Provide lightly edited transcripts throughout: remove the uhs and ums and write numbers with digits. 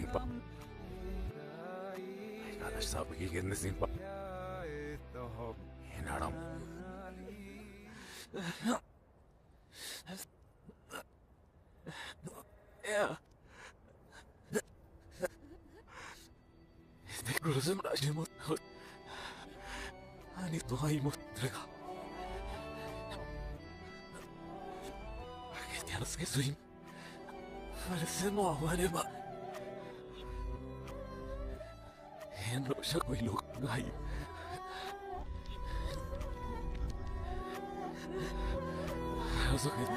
simpa. Kada sabi gigin simpa. Hinaram. Yeah. Begrüßen Raja Mut. Ani Tuhan Mutraga. Agak harus kesuim. Semua mana ba? Henry siya ko ilok ngayon. Sakit.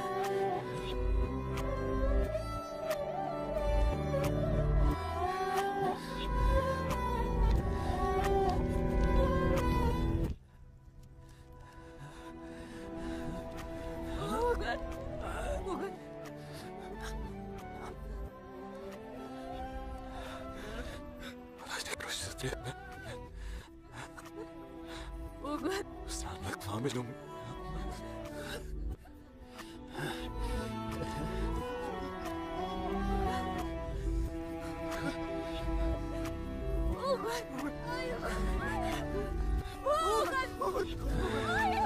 Bukan. Selamat kami dong. Bukan. Ayo. Bukan. Ayo.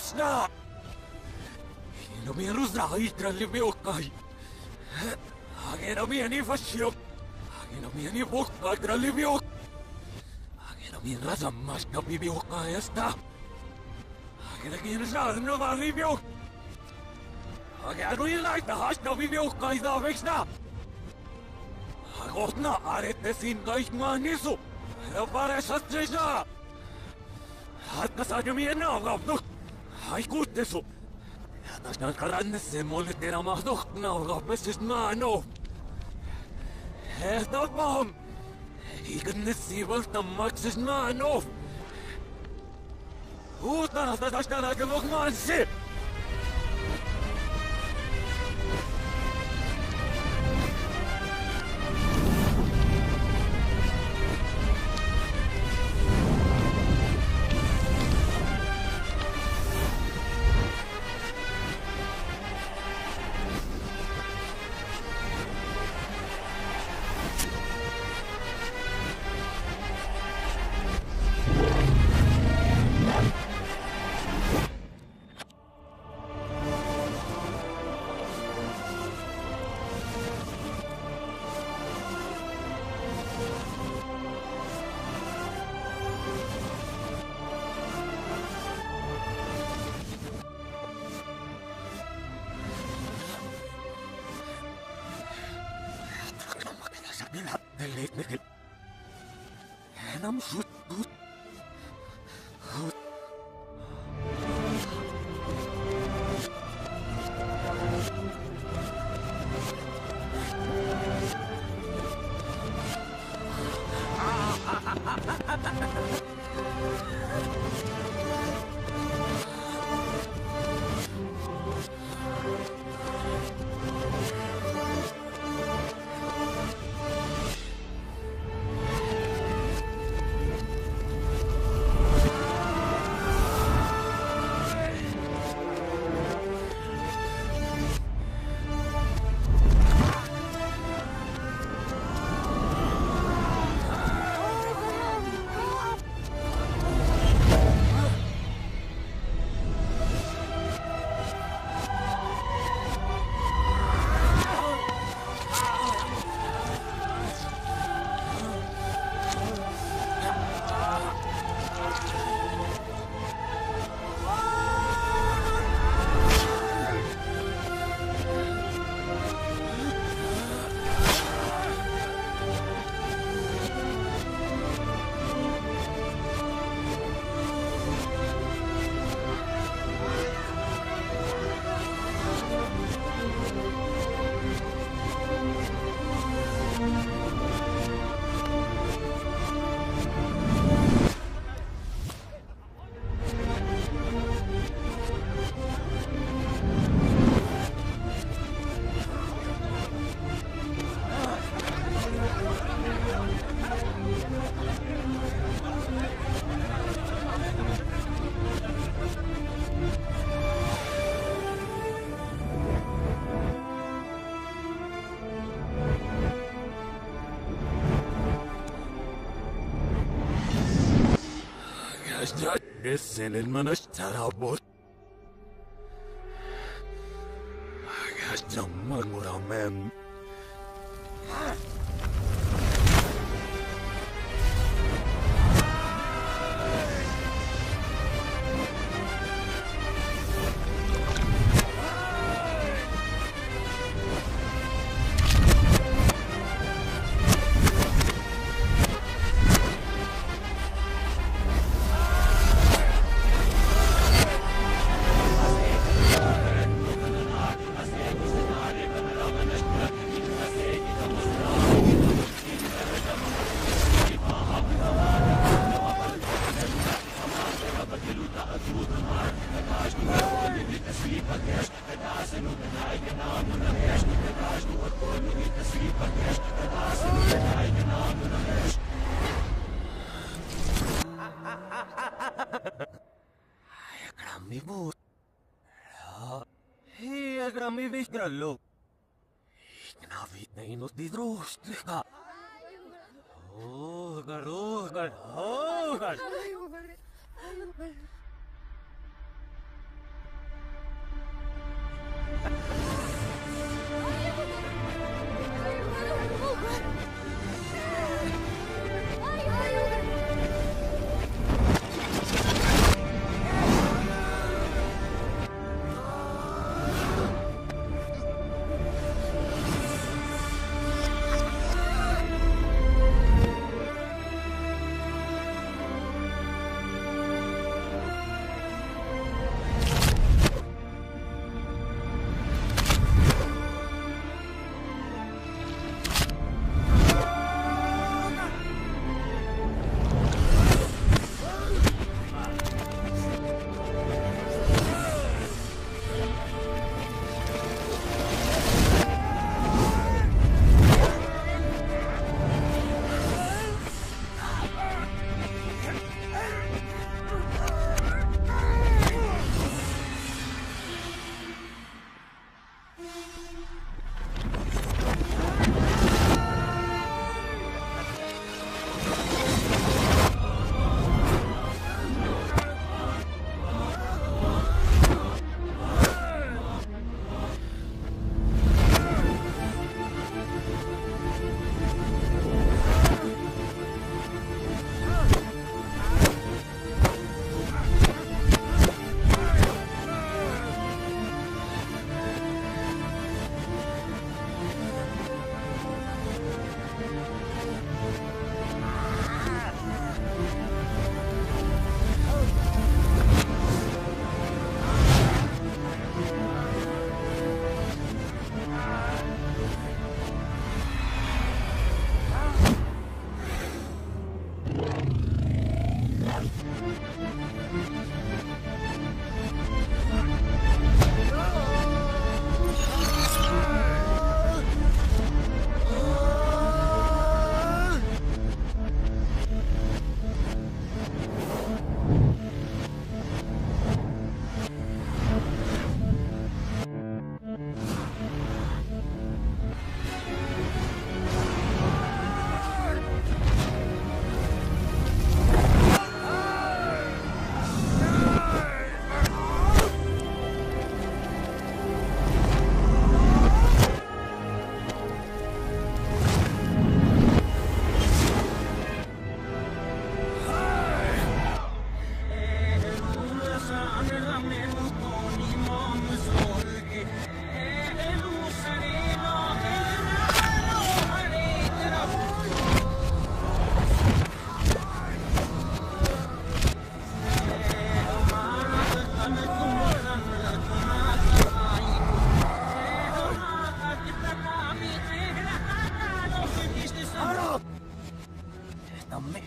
Snart! Inom en rozraitra libiokai. Inom en I fasciok. Inom en I bokadra libiok. Inom en rasammas na bibiokaista. Inom en sarno va libiok. Inom en laita has na bibiokaista vexna. Agotna arette sinkaik manisu. Ja paresatseisa. Hatta saadumien naugavduk. Ai kuuttesu. Nästan karannesse mulle tehdä mahdoh naugavpessis maano. Hehtavt mahom. Ikennessi valtammaksis maano. Uuttanasta tästä näkevok manssi. I'm shoot. senin manastarabot. Agad magmuramem. Grammy Hej, Grammy Vigrallo. Knavit na inot di drostrika. Hogar.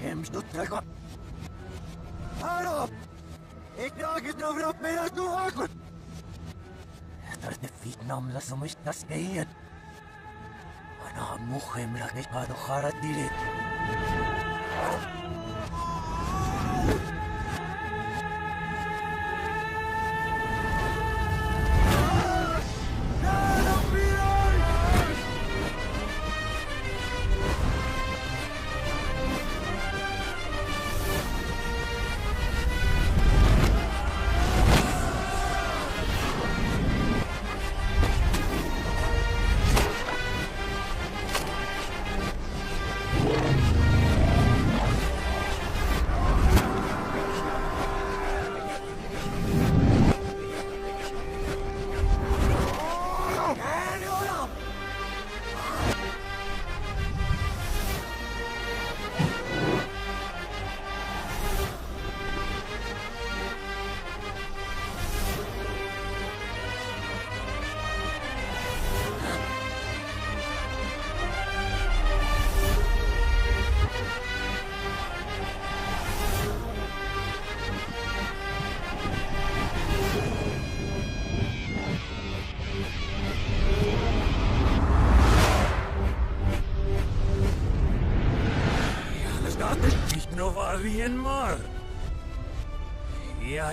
Hemstutteleeko? Haro! Ik draag het over op mij naartoe haken! Er de Vietnam la sumistas keien. Ana muhem la nekado haratilit.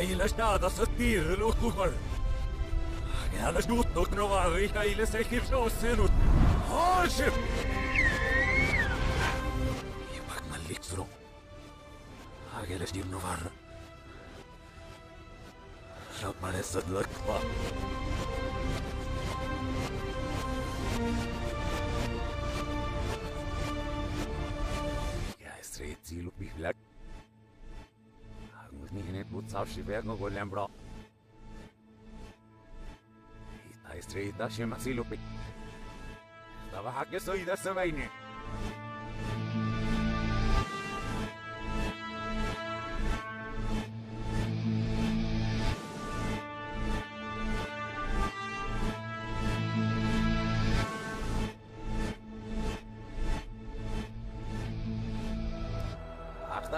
Heile stada sa tiirlukuvar. Hagela suuttuut novari heile sekin soosenut. Haasip! Ipak malliksru. Hagela stirnovar. Rapalessat lakpa. Ja street siilu pihlak. Hagus nihin et putsavsi verno golem bra. Ita street ashima siilu pi. Tava hakke soida savaini.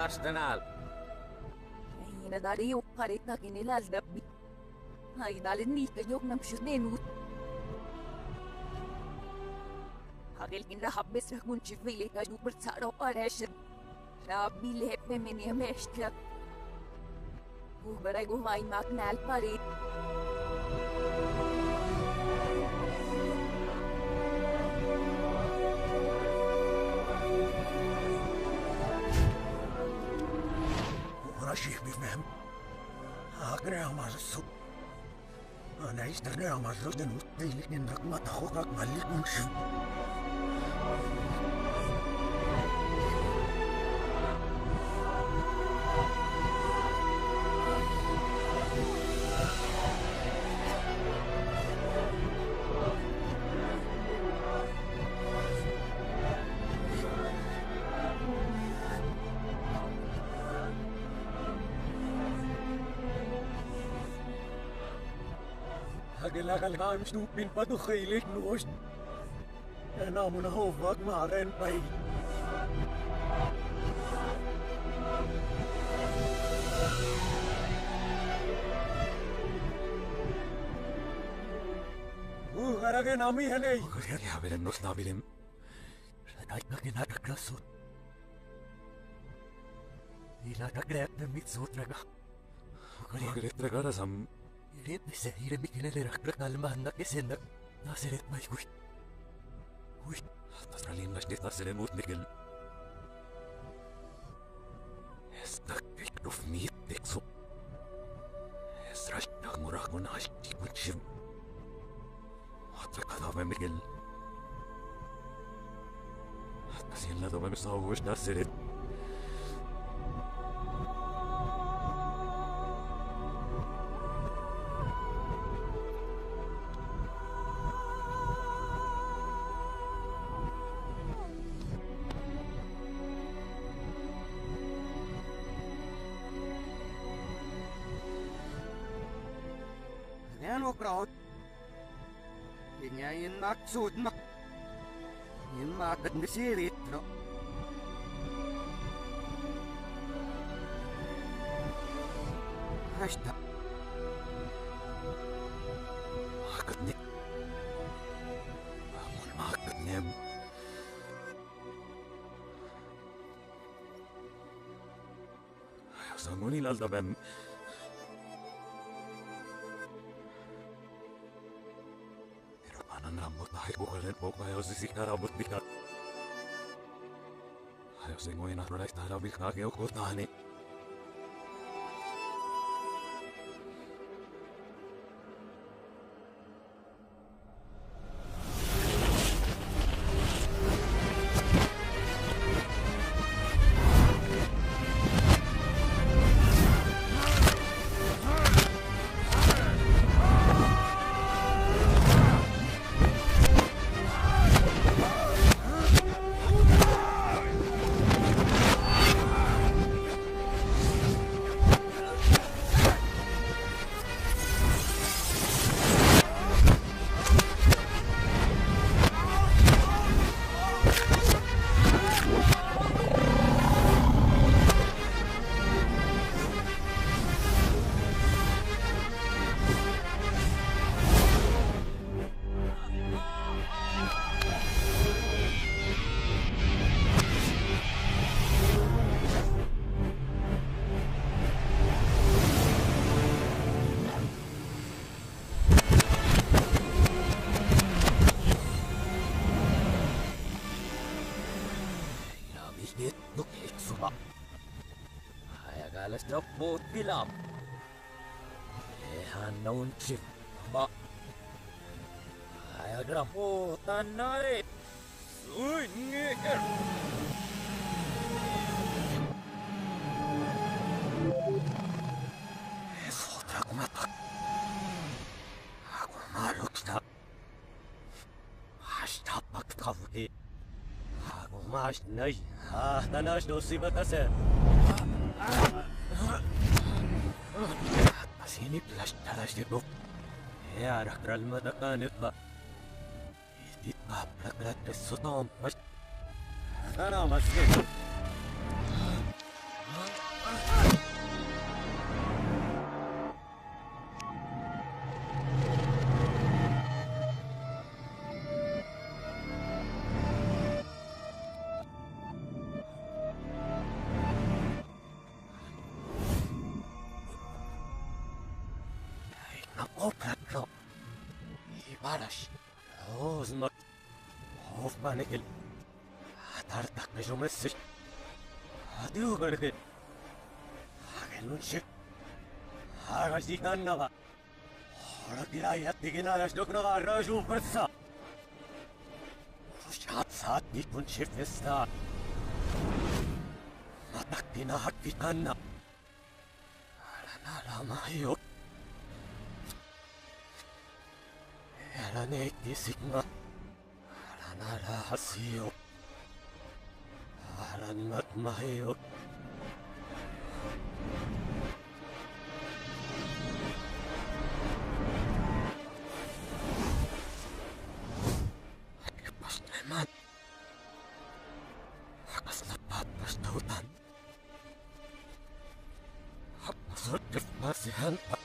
Arsenal. Hina dari yung parit na kinilaldabi. Ay nalinita yung namsyunenut. Hagil kinahapis na kung chivili ka yung bersaraw paresyan. Rabi lepe meniameshka. Ubaray gumay maknal parit. Rashid bifhem. Agre amazu. Ana istere amazu den utili nin rakmat khokak malik munshi. Hagelagal ka ang snupin pa to khailik nuos. Ana mo na hovag maren pay. Harage nami hanay. Harage habelim nos nabilim. Sanay na kinakaklasot. Ila kagrep na mitsut naga. Harage traga rasam. Irit bisa hidup bikin ada rakrak almah nak kesendak nasiret mai hui. Hui, atas ralin nas dit nasiret mut nikil. Estak pikuf mit tekso. Esrash nak murah munash dikucim. Atrak ada memikil. Atas yang lado memisawus nasiret. Ano crowd? Inyayin maksud mak. Yin makat ngesirit no. Hashtag. Makat ni. Amun makat nem. Ayaw sa ngunil aldabem. Rambut naik bukan bok ayo sisi rambut bikat. Ayo singoin aku naik tarab bikat ayo kau tani. alles auf Boot gelam. Hanon chip ba. Ay grapo tanare. Uy ngeker. Sotak matak. Aku malu kita. Hasta pak kavuki. Aku mas nai. Tanas dosi batase. Sini plus talas di buk. Ya rakral madakan itba. Itba prakrat kesutom pas. Sana masih. Oprakro. Ibarash. Ozmak. Hofmanekil. Atartak mejumesish. Adiu garke. Hagenunshik. Harashikannaga. Horakirayat tiginaras doknaga raju persa. Rushat saat dikunshik festa. Matak pinahakikanna. Alanalamayo. Arane kisikma, aranara hasiyo, aranat mayo. Pas naman, hakas na papas na hutan. Hapasot kipasihan pa.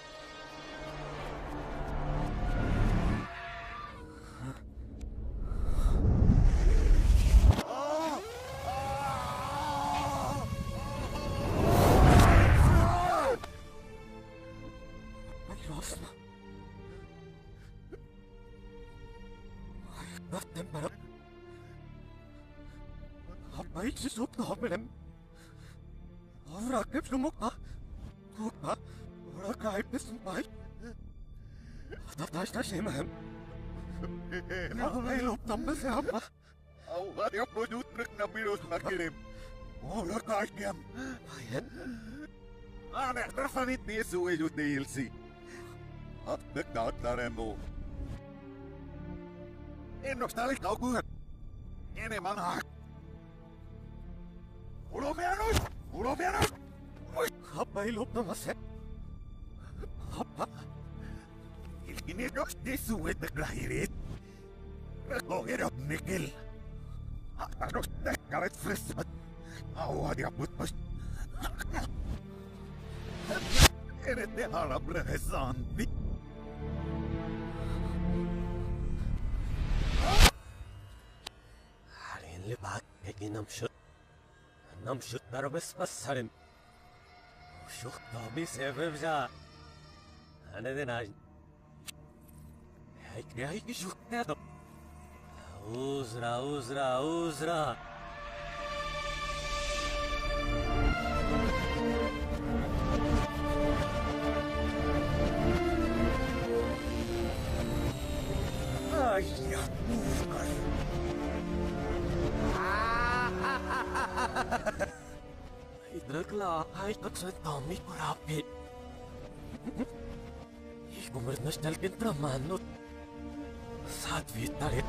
Baik sesuk na belem. Orang kep sumuk na. Tuk na. Orang kahit pesumpai. Tatas na siya mahem. Ay lop tambah siapa. Awal yang produk na virus makirim. Orang kahit kiam. Ayan. Aneh terfanit ni suwe ju DLC. At nagkatlaran mo. Nostalik kau kuhat. Ini manhak. Ulomeanos! Ulomeanos! Apa ilop na maset? Apa? Ilkinidos di suwet naglahirit. Nagkongirap nikil. Anos nagkaret fresat. Awa di abot pas. Ini de harap rehesanti. Harin libak eginamshut. Namshut darabes passarim. Uşuk tabi sebebca. Neden ay? Heyki şuk nedo. Uzra. Ay ya, uzkar. Idrakla ay taksa tami kurapit. Ikumernas talkin tramanot. Sadvit tarit.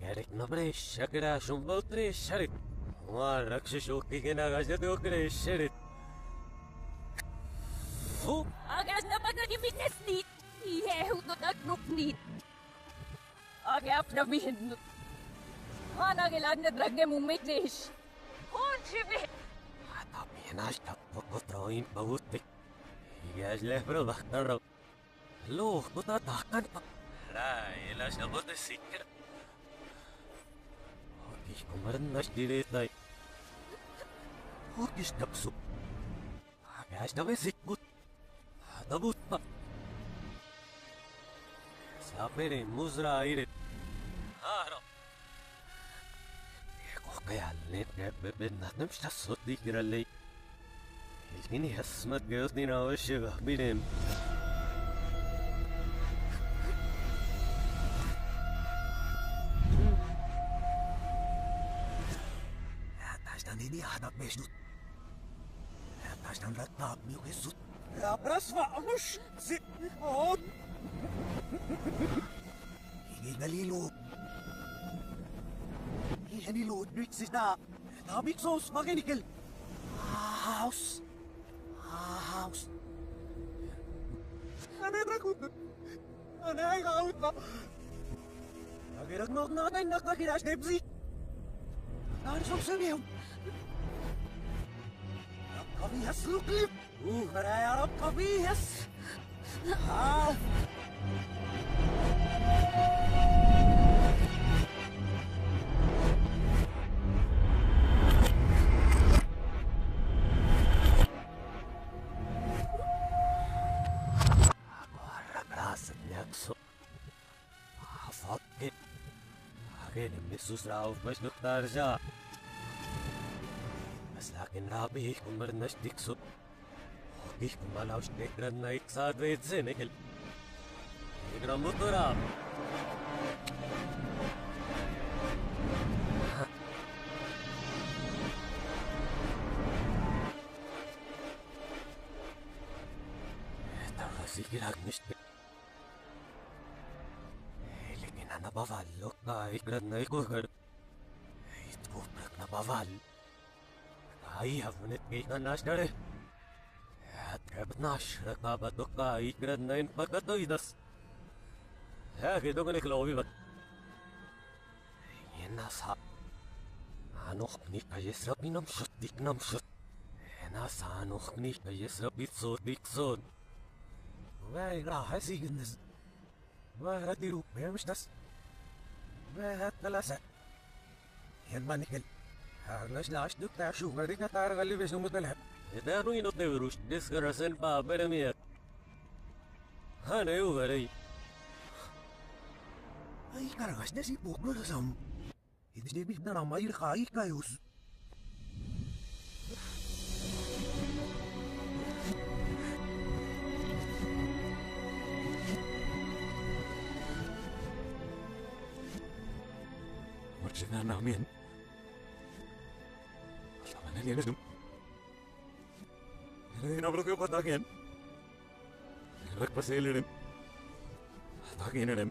Gerek na brescia grashum voltre sharit. Wa rakshashu kigena gajadu kresharit. Fu Agas na pagkakimikas nit. Ihehu to nagrup nit. Agap na bihin. Hanagilag na dragge mo mitish. Konchibi. Atamianash tapokotroin bautik. Igas lehbro baktaro. Loh, tutatakan pa. Rai, elas na bote sikir. Hogis kumarnas diretay. Hogis tapso. Agas na mesikut. Tabut pa. Sapere muzra irit. Haro. Eko kaya let bebed natam shtasot dikiralay. Ilkini hasmat gözni na avashya bilim. Ini hadap mesut. Taştan ratna abmiyo mesut. Abrasva amuş. Zihon. Hingay nalilo. Hingay nilo. Dritsis na. Nabik sos maginikil. House. House. Anay rakut. Anay gaut na. Agiragnog natin nakakirash debzi. Narisok sabiyo. Kavias luklip! Berayarap kavias! Ah! Aku harap rasa nyakso. Fakit. Akin misus rauf mas nuktarja. Lakin rabi kung marnas dikso. Hogi kung malaw stekran na iksadwet zinekil. Igram mutura. Tawa sikirag nishte. Lekin nabavalok na ikran na ikugar. Itkuprak nabaval. Ay, hafunit kay ka nasdare. At kabnash, nakabatok ka, ikrad na yung pagkatoidas. Kito ka niklobi ba't? Yan nasa. Anok ni kayesrap inamshot, diknamshot. Nasa anok ni kayesrap itsot, diksot. Vay, raha sigindas. Vay, ratiru, mayamishtas. Vay, hat kalasa. Yan manikil. Harnas lash duk ta sugar ring at aragali besong matalap. Ito inot na virus, diskarasan pa, peramiyak. Hana yung garay. Ay, karagas na si Puklo na sam. Hindi nibig na ramay rakaik kayos. Marcina namin. Nalilis dum. Nabrak yung patakin. Nagpasilin. Atakin na.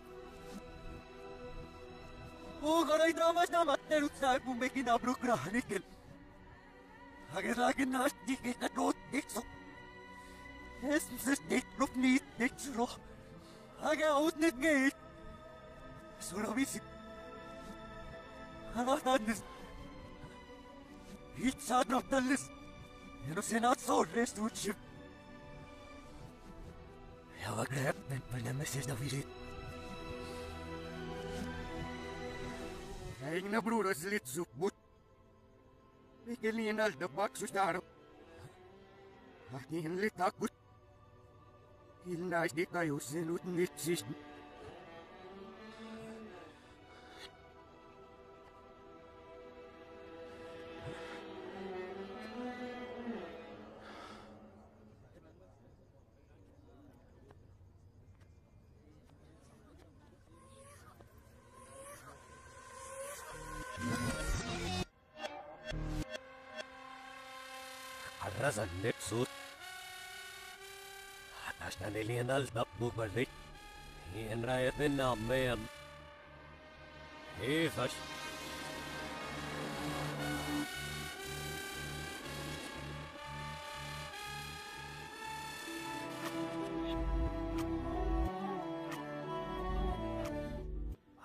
Oh, karay dramas na materut sa kung may kinabrok rahanikil. Hagirakin na dikit na kot dikso. Esses dikrop nit diksro. Haga utnit gate. Surabisi. Hamatadnis. Hiç adaptallis. Yano senat sorres tutşip. Yava grep ben panemeses na virit. Kaing na brura slit supbut. Mikilinal da paksustaro. Akin litakut. Ilnais di kayo sinut nitsis. Arasan nipsut. Atas na nilianal tap bubalik. Iyan rayatin na mayan. Evas.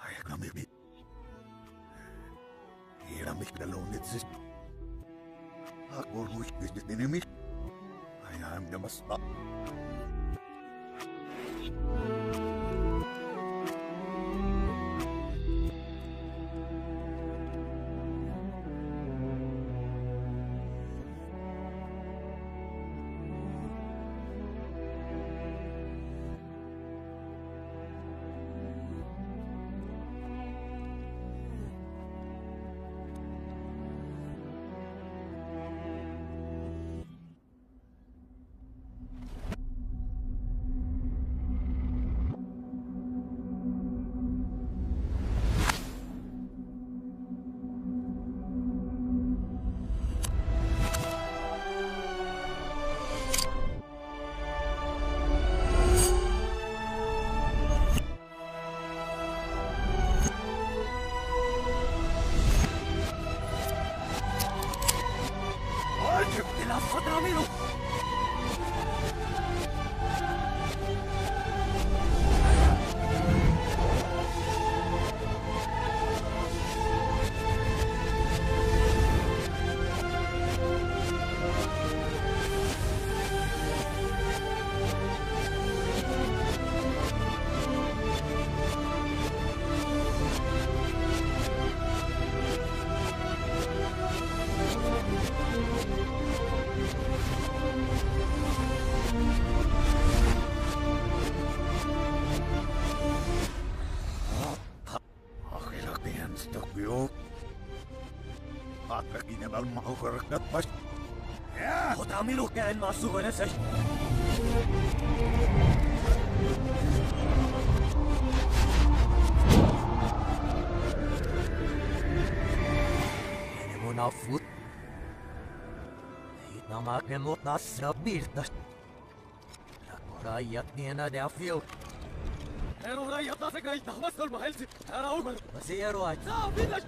Aika mimi. Ira mikta lounitsis. Aku ruikis ini mi. Ayam gamas tak. Atrakinal mahukarkat pas. Ya, Hotamilu käen massu venessä. Ene mun affut. Hit namaken mot nassa birtas. Rajat nienä de afil. Herru rajata se kaikta, vastalma helsi, herra Ulmer. Ma sieruait. Saa, pinnas,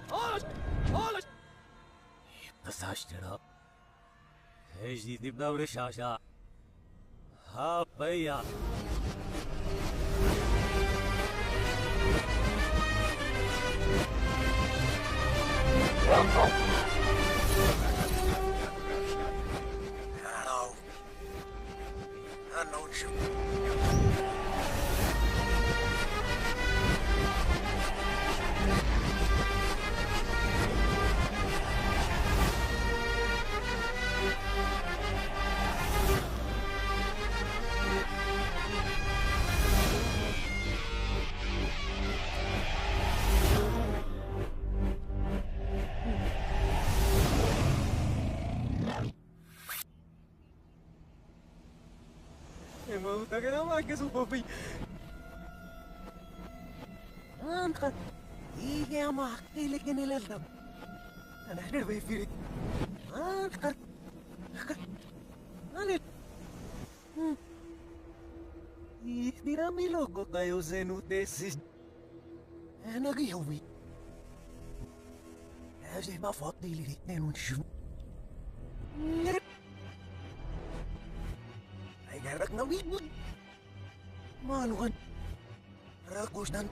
alas! Tasashtera. Hejdi dibdavri shasha. Ha paya. Hello. Unknown shoot. Emang tak kena makan supapi. Anka. Iga mahtilik nilaldam. Anahdir bay firik. Anka. Anil. Istirami logo kayo zenutesis. Nagiyuwi. Zay mafatilik nenunshum. Ay garak na wibud. Maluhan. Ragus dan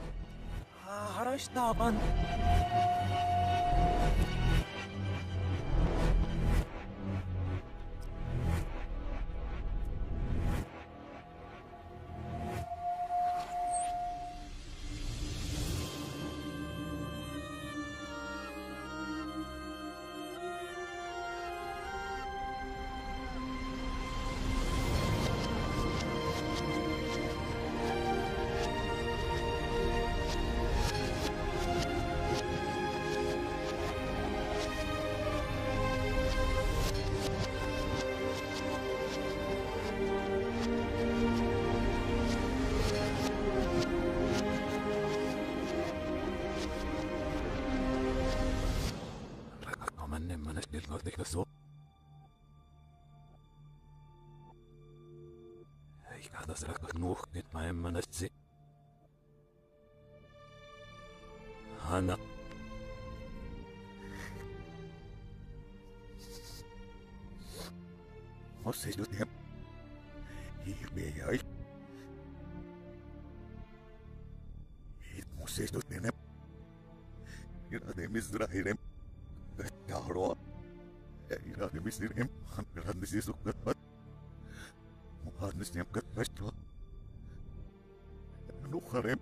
haras taban. So. Ich kann das genug mit meinem Mann. Hanna. Moses do tempo. Ibeyay. Moses do tempo. Irade Mizrahirem. Taro. Irade Mizrahirem. Irade Sisukat. Muhammad Snyam kat pastro. Nukharem.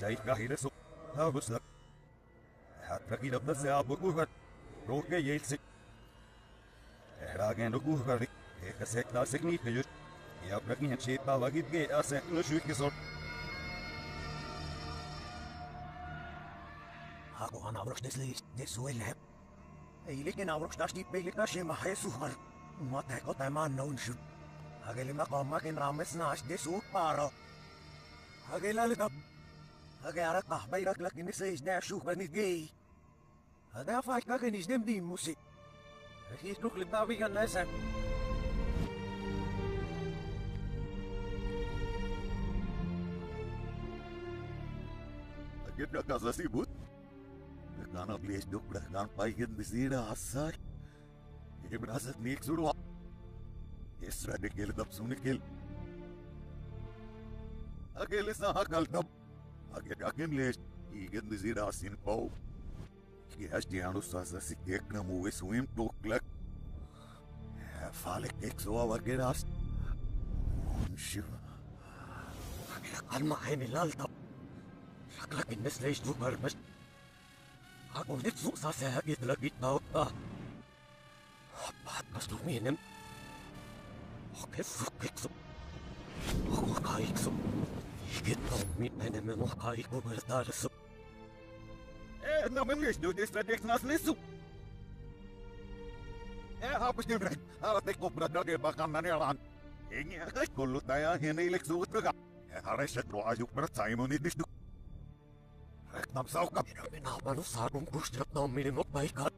Saya kahir esok, harus nak. Hatra kita bersama berkuat, roke yelsik. Ragen berkuat, kesek tak sekni kejut. Ya pergi yang siapa lagi ke aset lusuk kesor. Aku anak berus desuelep. Ilik anak berus das di pelik nasi mahai suhar. Mata kota man nonshut. Agak kau makin rames nas desu paro. Agak lalu kau. Agak arak bah bayrak lagi ni sejak syuh bani gay. Ada apa kau ni sedem di musik. His look lebih kan nasa. Agak nak kasih sibut. Karena beli duk berkan payah di sini asal. Ini berasal nik suruh. Isra dekil dap sunikil. Agak lesa hakal dap. Agak akan les. Igen di sini asin pau. Kias dia harus sasa sikek namu swim toklak. Falek eksoa wageras. Shiv. Agak alma ini laltap. Saklak ini sledge tu berbes. Aku ni susah sakit lagi tahu tak. Apa kas tu minum? Oke sukik su. Aku kaik su. Kita minum memang kaik bertar su. Nama mis do destradek nas lesu. Hapus ni berat. Alat ekop berada di belakang nanelan. Ini agak kulut daya ini lek suut juga. Harus setro ajuk berat saya menidis tu. Reknam saukap. Kenapa lu sarung kusrap nam minum baikat?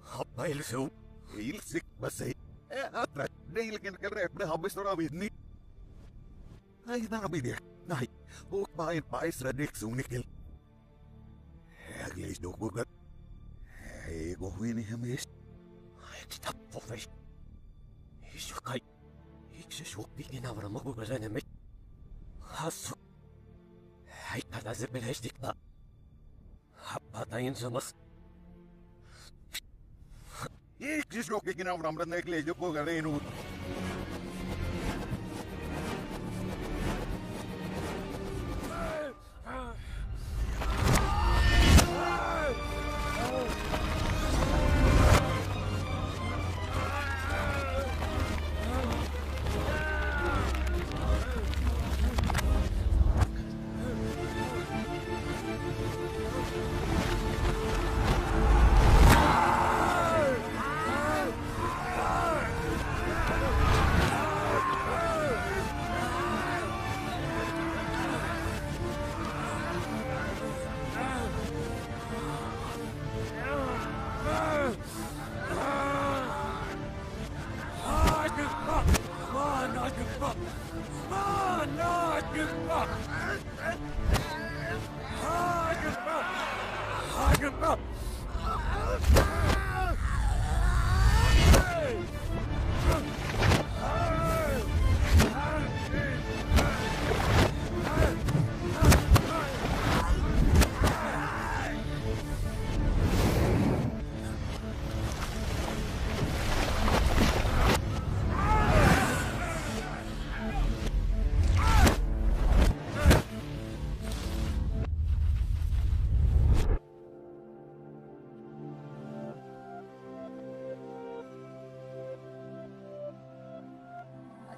Apa ilsu? Ilsik basai. Atrat. Dahil kan kerep dah habis rawit ni. Ay nabi dia. Nahi. Buk main pais radik sunikil. Aglis dok bukat. Hey, go ini hamis. Ay kita profes. Isu kai. Ikse shuk bikin avra magu bazane met. Hasuk. Ay kada zebel hastikta. Apa tayin samas. Ikse shuk bikin avra mrande aglis dok bukat renu. करना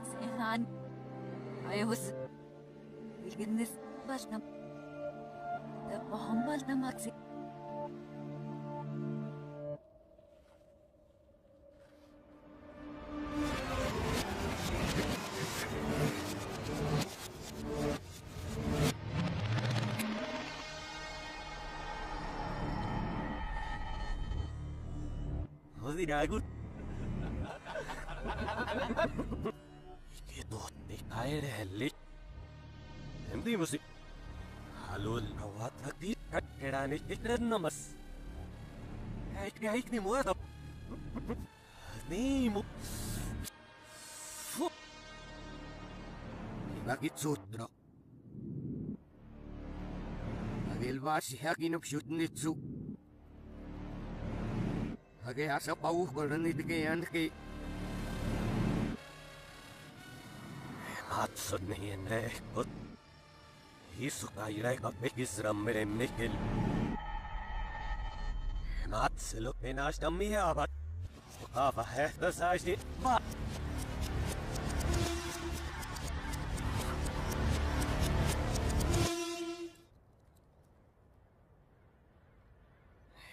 Sehan, ayos. Biginis bas na. Pahambal na magsi. Hadi Ragut. Ito, di kaya rehli. Hindi mo si halul rawat hati kerani ikrar namas. Kahit ni mo ata. Ni mo. Bakit sudra? Agilwa siya kinupshoot nitsu. Agay asa pauh beranidigayan kay Matsun niene kot Hisukairai kapekisram mere mikil Matsulu pinashtam mihabat Sukava hehta sajdi mat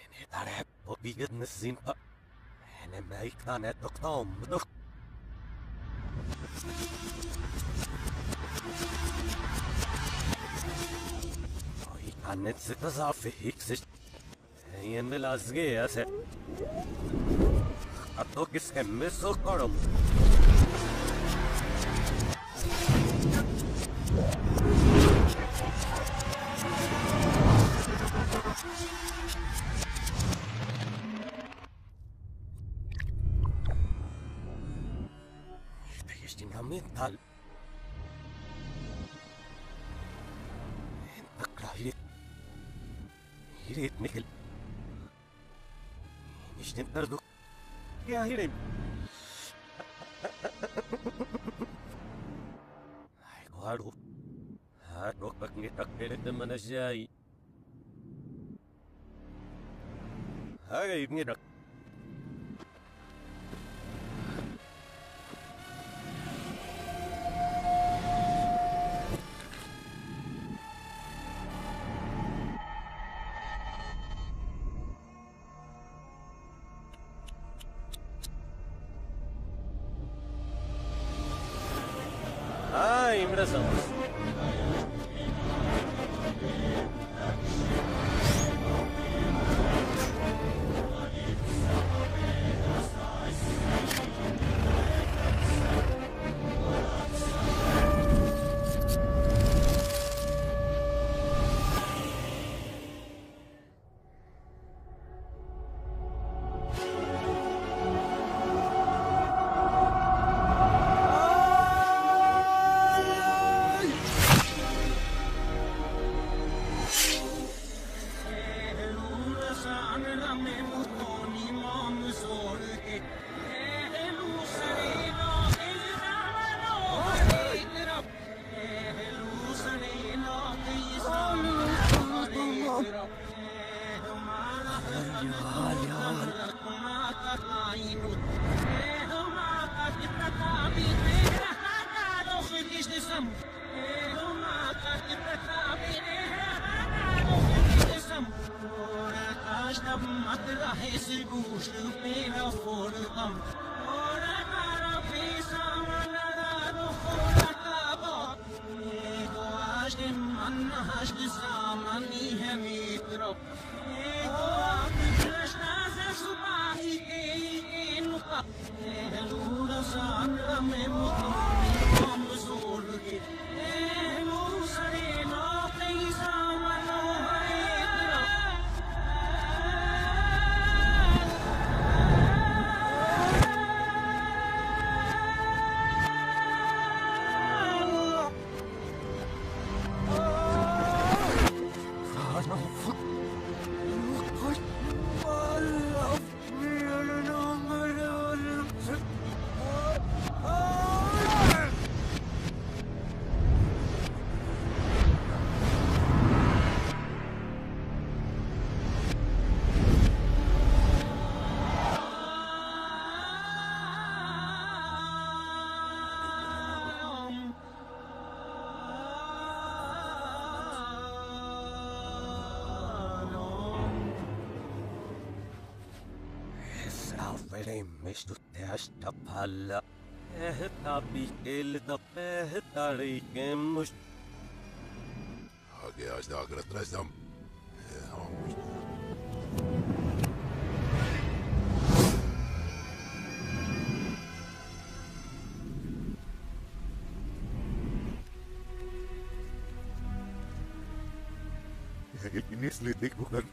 Ini tarep pobigat nasimpa Ini maik tanet doktom dok Annet sitta safi hiksis. Yen belazge ya se. Atto kis emme sokaram. Değiştin mental. Takrahit. Hirit nikil. Niştin tarduk. Ya hirim. Ay kuharu. Hadok bak nitak pilit naman na siya ay. Ay nitak. Ay, impressamos. Veremmes tästä palla. Ehtabi ilta pehtariikemmus. Hakea sitä agretrasam. Nislitik bukan.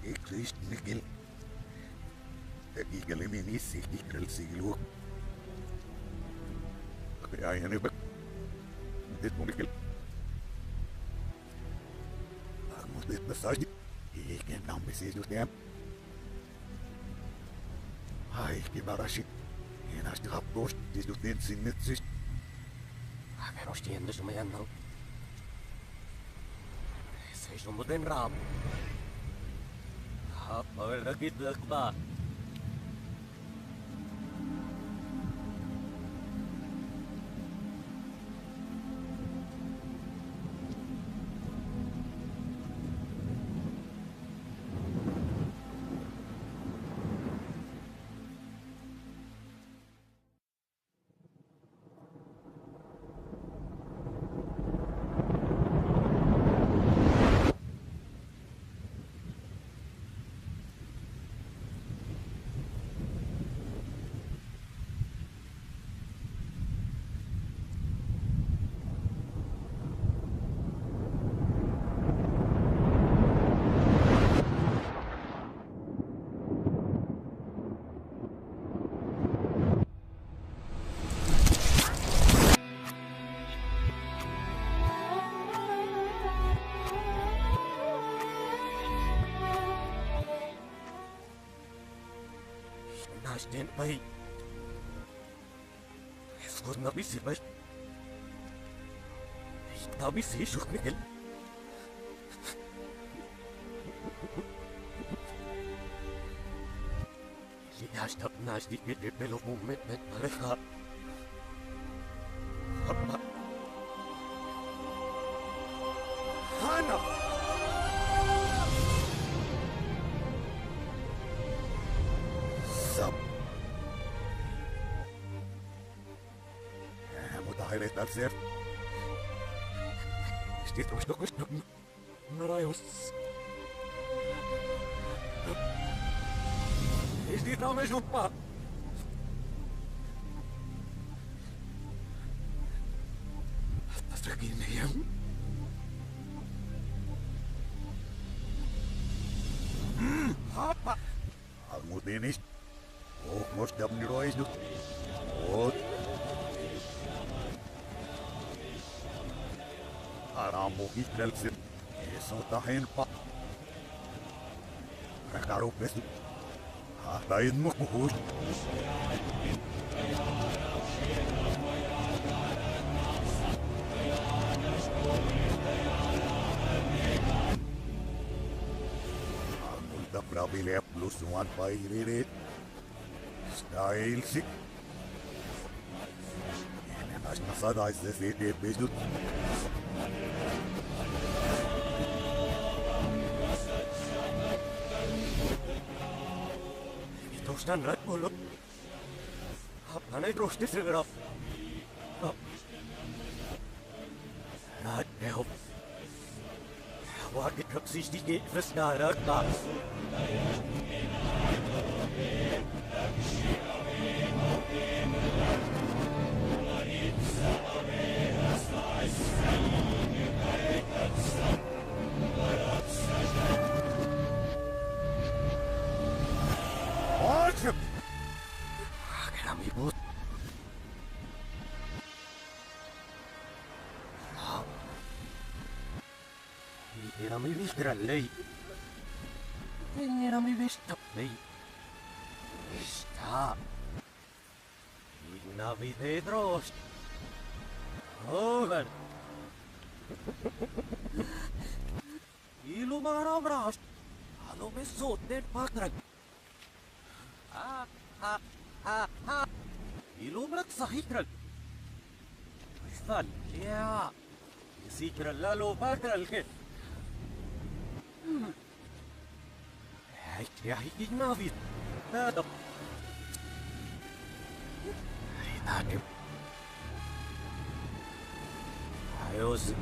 Eklis nikil. Ikil minisi ikil silu. Kaya ini bak. Dit munikil. Aku dit besar. Ikan nampi sejutnya. Hai kibarashi. Enas dihapus dijutin sinit sis. Akan harus tiendu semuanya nang. Saya sumberin ram. Apa lagi lekba? Nasden baik. Eskur nabi sibay. Nabi si shukmil. Lihat tak nasdi kita belum moment mereka. Apa? Hana. Sab. Mutahir terser. Istri terus merayus. Istri tahu jumpa. Atas begini yang. Apa? Aku tenis. Oh, mesti dapat dirois tu. Oh. Aramu Israel sir. Eso tahin pa. Rekaro pesu. Hatain mo kuhus. Amulta pravile plus one pairirit. Style sick. Yine başmasa da izleseydi bezut. Teruskan rat mulut. Apa nih terus diserap? Rat help. Wat ik precies die keer versnaren kan. Kami but. Era mi vistra lei. Era mi vista lei. Sta. Igna vide drost. Over. Ilu marabrast. Alo me sotten pakrag. Ilu brak sahikrag. Fal. Ya. Sikra lalo pakrag ke. Hij krijgt niet naar wie. Nadim. Ayos.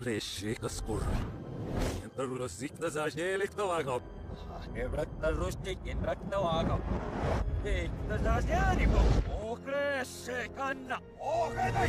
Rešītas, kur Rusītas ažēlik tavāgam. Nebrakta rustīkin raktavāgam.Tītas ažēnikum. Okrēšē kanna. Okrēdai!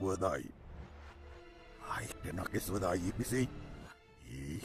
wadai ai kena kes wadai bisi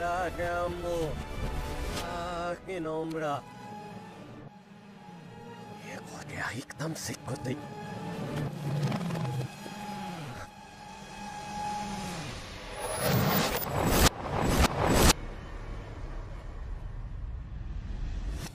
La gambo. Qué nombra. que hay tan seco de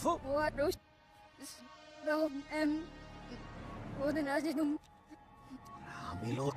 Waduh, dong udah nasi dong. Ramilot.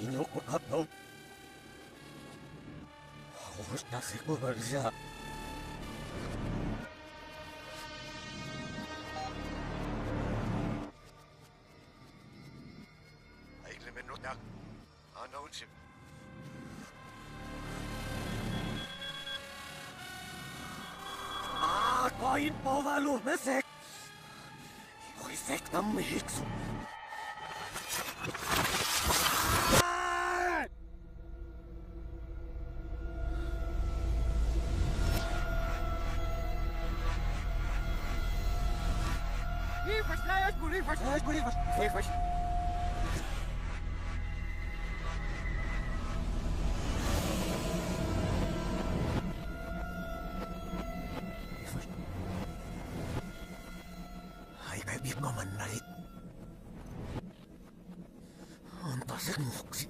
Vino con Capón. Ahora se conversa. Ahí le menuda. Announce. Kain palvelusmesek. Joisek tammihiksu. Liefers. Ai kai biết ngon mình này. Ông ta sẽ ngục gì.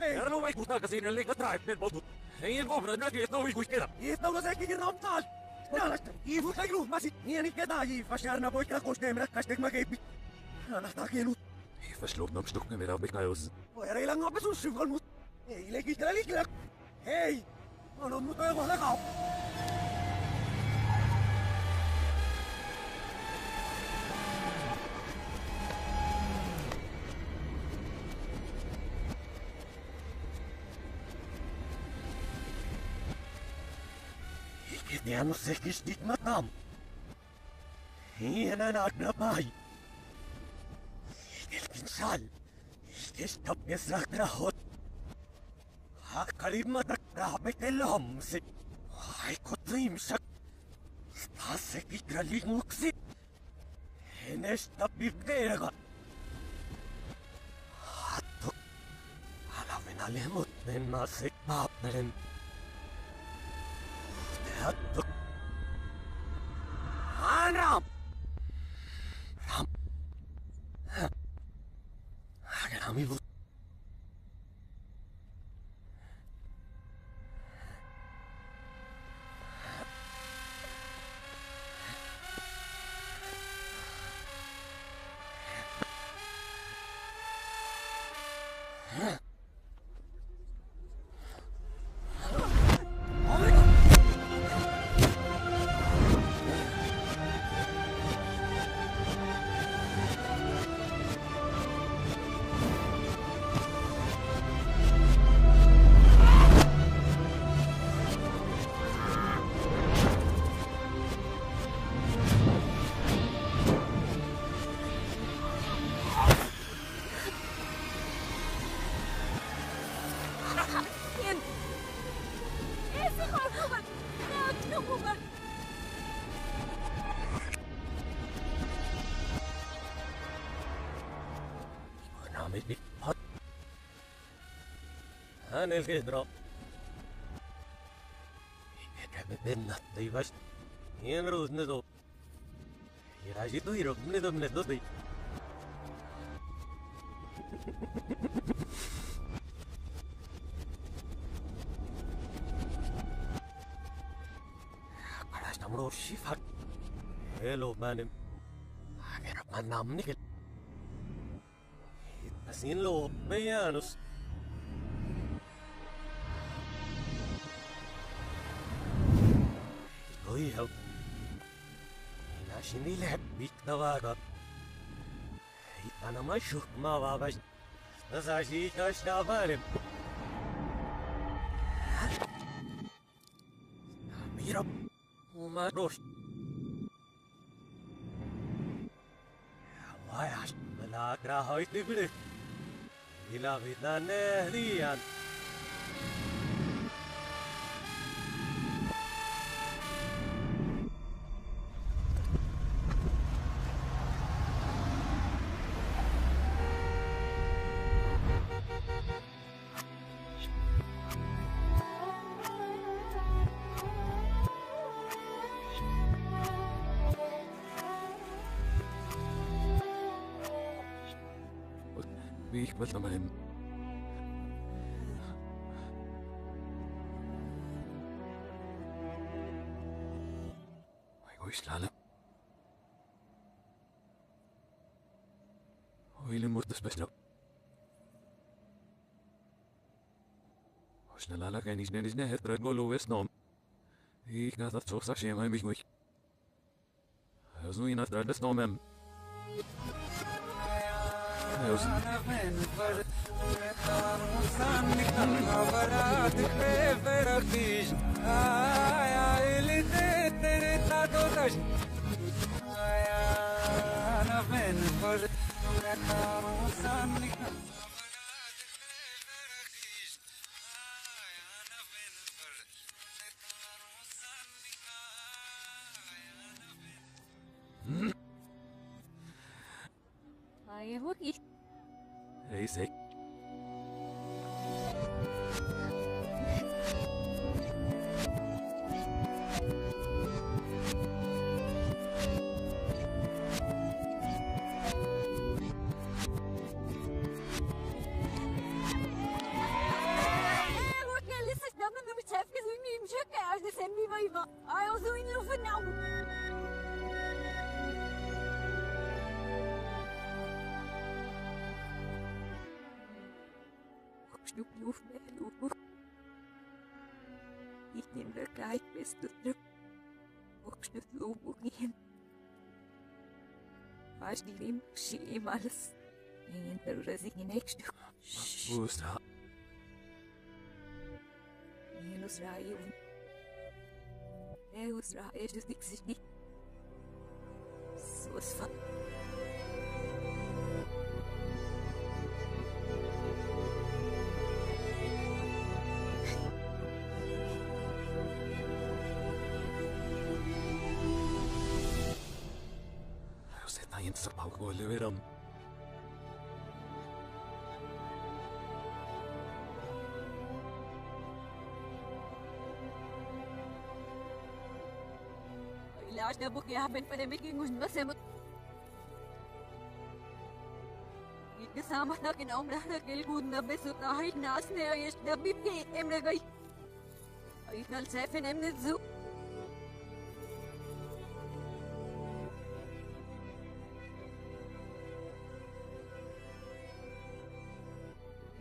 Era não vai custar assim, ele liga atrás, pelo botão. Ei, vamos, não é que não vai custar. Não não sei que não tá. Iivu sai lu, mä sit nieni ketä Iivas järnä voi kakosteen rakkaistek mä keippi. Nähtää kielut. Fast låt dem stuckna med av bekajos. Voi eri langaa pesun syvän mut. Ei lekitellä liikellä. Hei! Anot mut oja kohda kau. Det är nog säkert stigmatam. Hena nagna pai. Vilken sal. Kesta pesakra hot. Hakalima takra betelomsi. Ai kotimsak. Stase kikralinguksi. Henesta pipkeeraga. Hattu. Alavena lemut menna sekmaapnelen. Hattu. Ram! Rami bu. Hänel kedra. Bennat ei vast. Hien ruudne too. Irasi tuirok mne tõi. Pärast on mul šifat. Elu määrib. Aga ma namnikel. Siin loob meie äänus. Ihaw. Inasini läheb piktavaga. Ita naman šuhma vabas. Nasasi ikast avanem. Mirab. Umaros. Vajas. Malakra hoiti bile. Ilavitan nehdian. Wie ich will nochmal hin. Schlala. William moet dus best nog. Schnellala kann ich nicht näher dran gehen, es nom. Ich kann das so sagen, mich nicht. Also in das das nom. Ay, hoki. Hey, say. Ich bin der Geist, bist du drück. Hochschnitt Lobogien. Faz de lim, xili malas. Entre o rasinho next. Usra. Menos raio. É os raios dos dixis. Suas fa. Sa pau ko leveram. इलाज ना book यहाँ पे पहले में कि मुझ में से मत इतने सामान ना कि ना उम्र ना किल कूद ना बेसुता है नाच ने ये डब्बी के एमरे गई इतना सेफन एमने zoo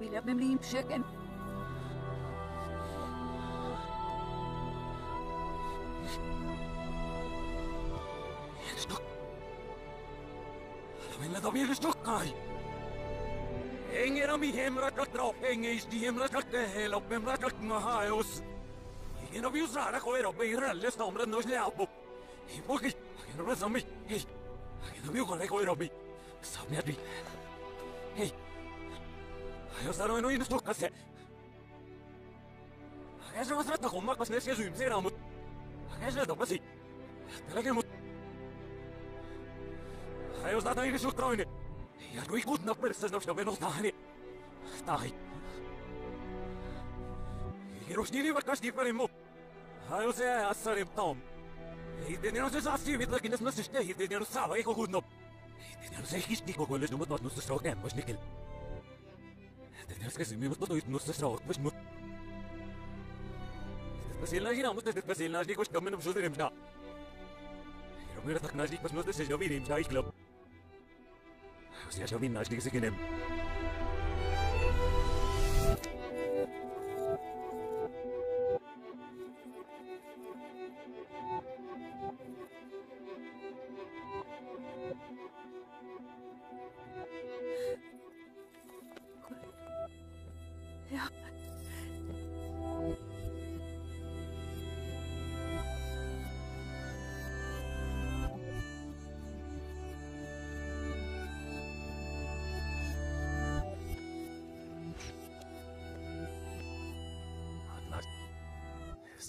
Bila bemliğim şekem. Stock. Alamela da bir stock kay. Enger am hemra drauf, enger ist die hemra hel op hemra mahayos. Igen ob usara ko ero be ralle stomra nos le apo. I poki, igen ob zami. Hey. Igen ob ko ero be. Samia. Hey. Eu só não indo estou cacete. Essa é uma trata com uma coisa nesse zoom, será muito. Essa é da base. Pela que muito. Eu só tenho isso troine. E a dois gut na persa não estava no tare. Tare. E os dili vai castir para mo. Eu sei a sare tom. E tem não se sabe se vida que não se está e tem não sabe que gut não. E tem não sei que digo com eles não botar no seu tempo, mas niquel. Tenemos que seguir nuestro trabajo, pues no. Спасибо, giramos desde спасибо, digo, что мы нам что дерем, да. И мы так наш, pues no te se видим, да, ich glaub. O sea, yo vi nаш, digo, que nem. Ja.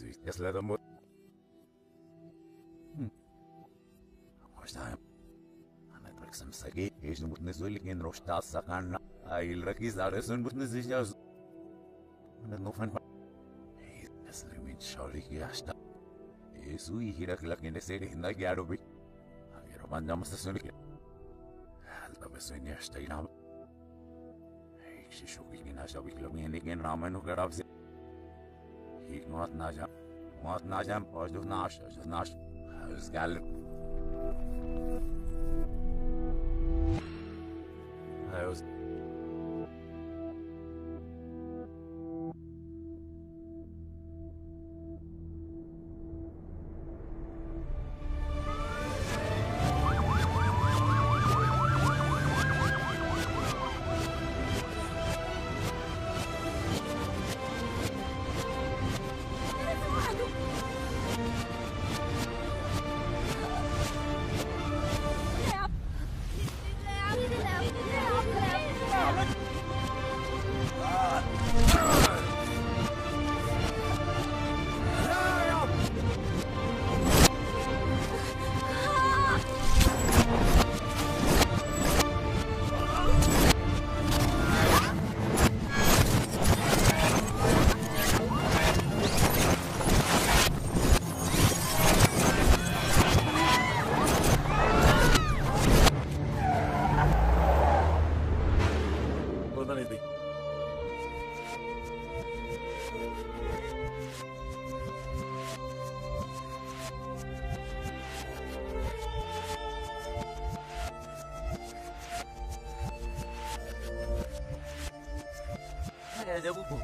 Yes, let them. Možda Netflix sam sagi, ești mutne zoli gen roșta sacan, ai raki zare sunt mutne zijas. Nu fan. Ei, das limit shori ki asta. Esu i hira kila gen seri hinda gyaro bi. Agero banda mas soli ki. Alta besoni asta ina. Ei, shi shoki gen asta bi kilo gen gen ramanu garab se. Hi mat najam, pojdu nash, Zgal. I was. Ada buku.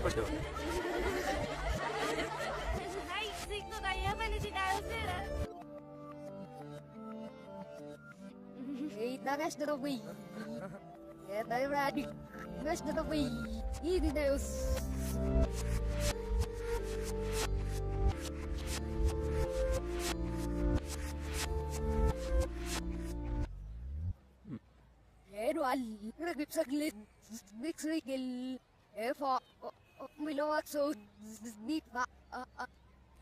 Betul. Hai, signo da Yemeni di Dausera. Da resta do Wii. É da Iradi. Resta do Wii. E de Deus.Ero ali. Ragipsaklit. Dixrikil. Efo. Miloatso. Nipa.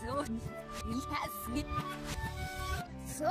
So, ich hasse mich. So.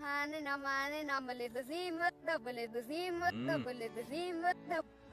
Mane namale the zimat double the zimat double the zimat double.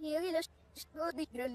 Here is the girl.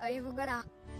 I forgot.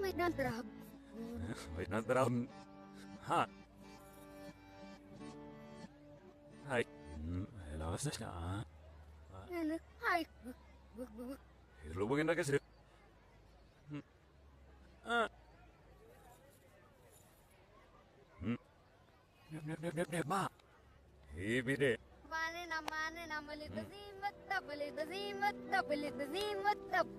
My grandpa. Wait, not drum. Ha. Hi. Hello, what's this now? And hi. He's looking like a strip. Nep, ma. He be there. Mane namale the zimat double the zimat double the zimat double.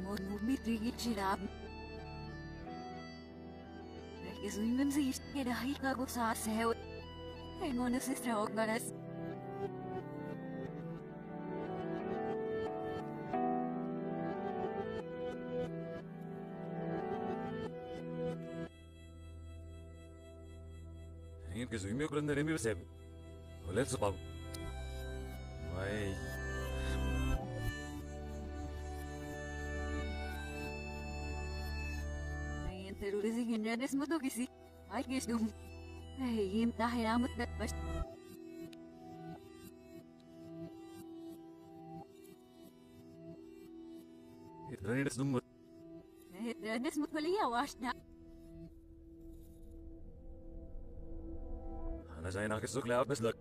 Mummitrigit sinabi. Nagkasuiman sa istke dahil kago sa asew. Ay mo na si Strahog na nas. Ingin kasuimi ko lang na rin yung seb. Ulit sa pang. May... Terurising hinyanes mo to kisi. Ay, gisdum. Ay, himtahin amot na pas. Itranis dumot. Teruris mo paliyawas na. Ana sa'yo nakisukla apes lag.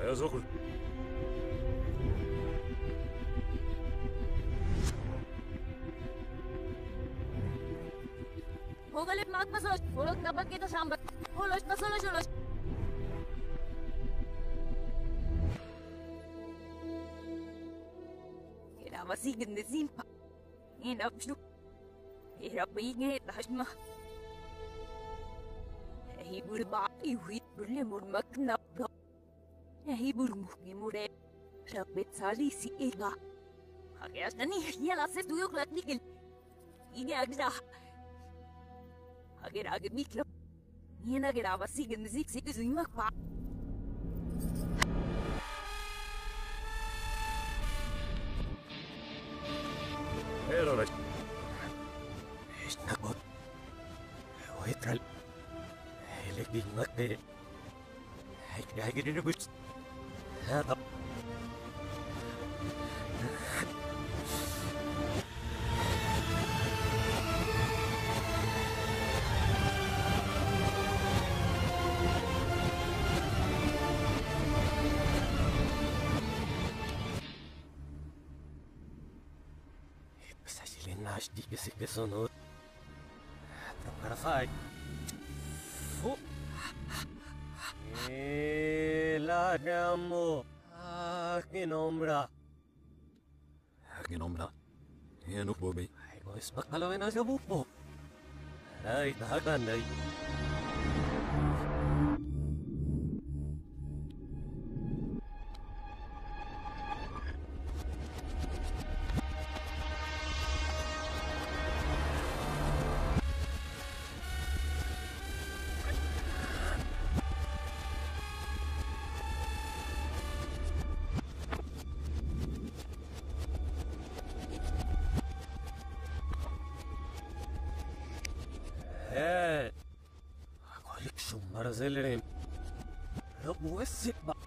Ayaw sukul. Hugalit magpasos. Hulog dapat kita sambat. Hulos pasulos-ulos. Kinamasigan na simpa. Hinap siya. Hirap ingay tahas ma. Hibur ba iwit berlemur magnap na. Hibur mo gimure. Rapit sali si Ega. Hakias na ni yala sa tuyok latnikil. Ini agda. Agad mikro. Yan agad abasigan na siksik suimak pa. Pero na. Isnakot. Waitral. Hilig ngate. Ay gini nubus. Hatap. Di kasi kasunod. Trapkarafay. Oh! Ilagam mo. Akin ombra. Akin ombra. Yan po ba? Ay, boys, pakalawin na sa bupo. Ay, tahagan ay. Koleksyon malzemelerim. Ya bu eski bak.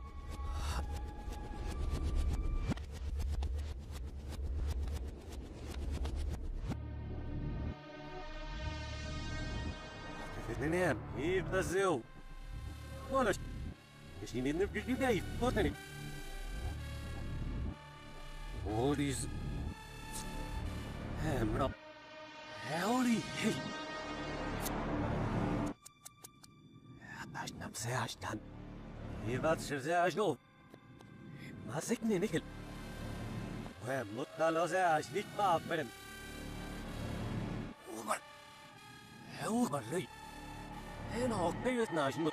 Dinleyen, iyi bazıyor. Konuş. Şimdi ne bir şey poteni. Olis. Emra. Howdy. Hey. Başlam seyahatten. İvat seyahatlo. Masik ne nikil. Ve mutlaka seyahatlik bağırın. Uğur. Uğur lüy. En okuyut naşmı.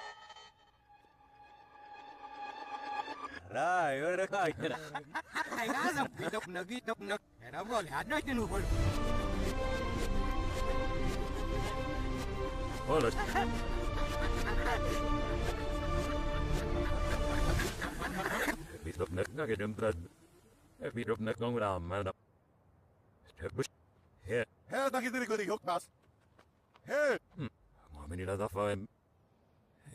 Ray, öyle kayıtır. Ay nasa pitok na. Era mo lahat na tinupol. Olis. Bitrop na gidim brad. Bitrop na kong raman. Tebush. He. He, tak idiri ko di hoknas. He! Menila da faim.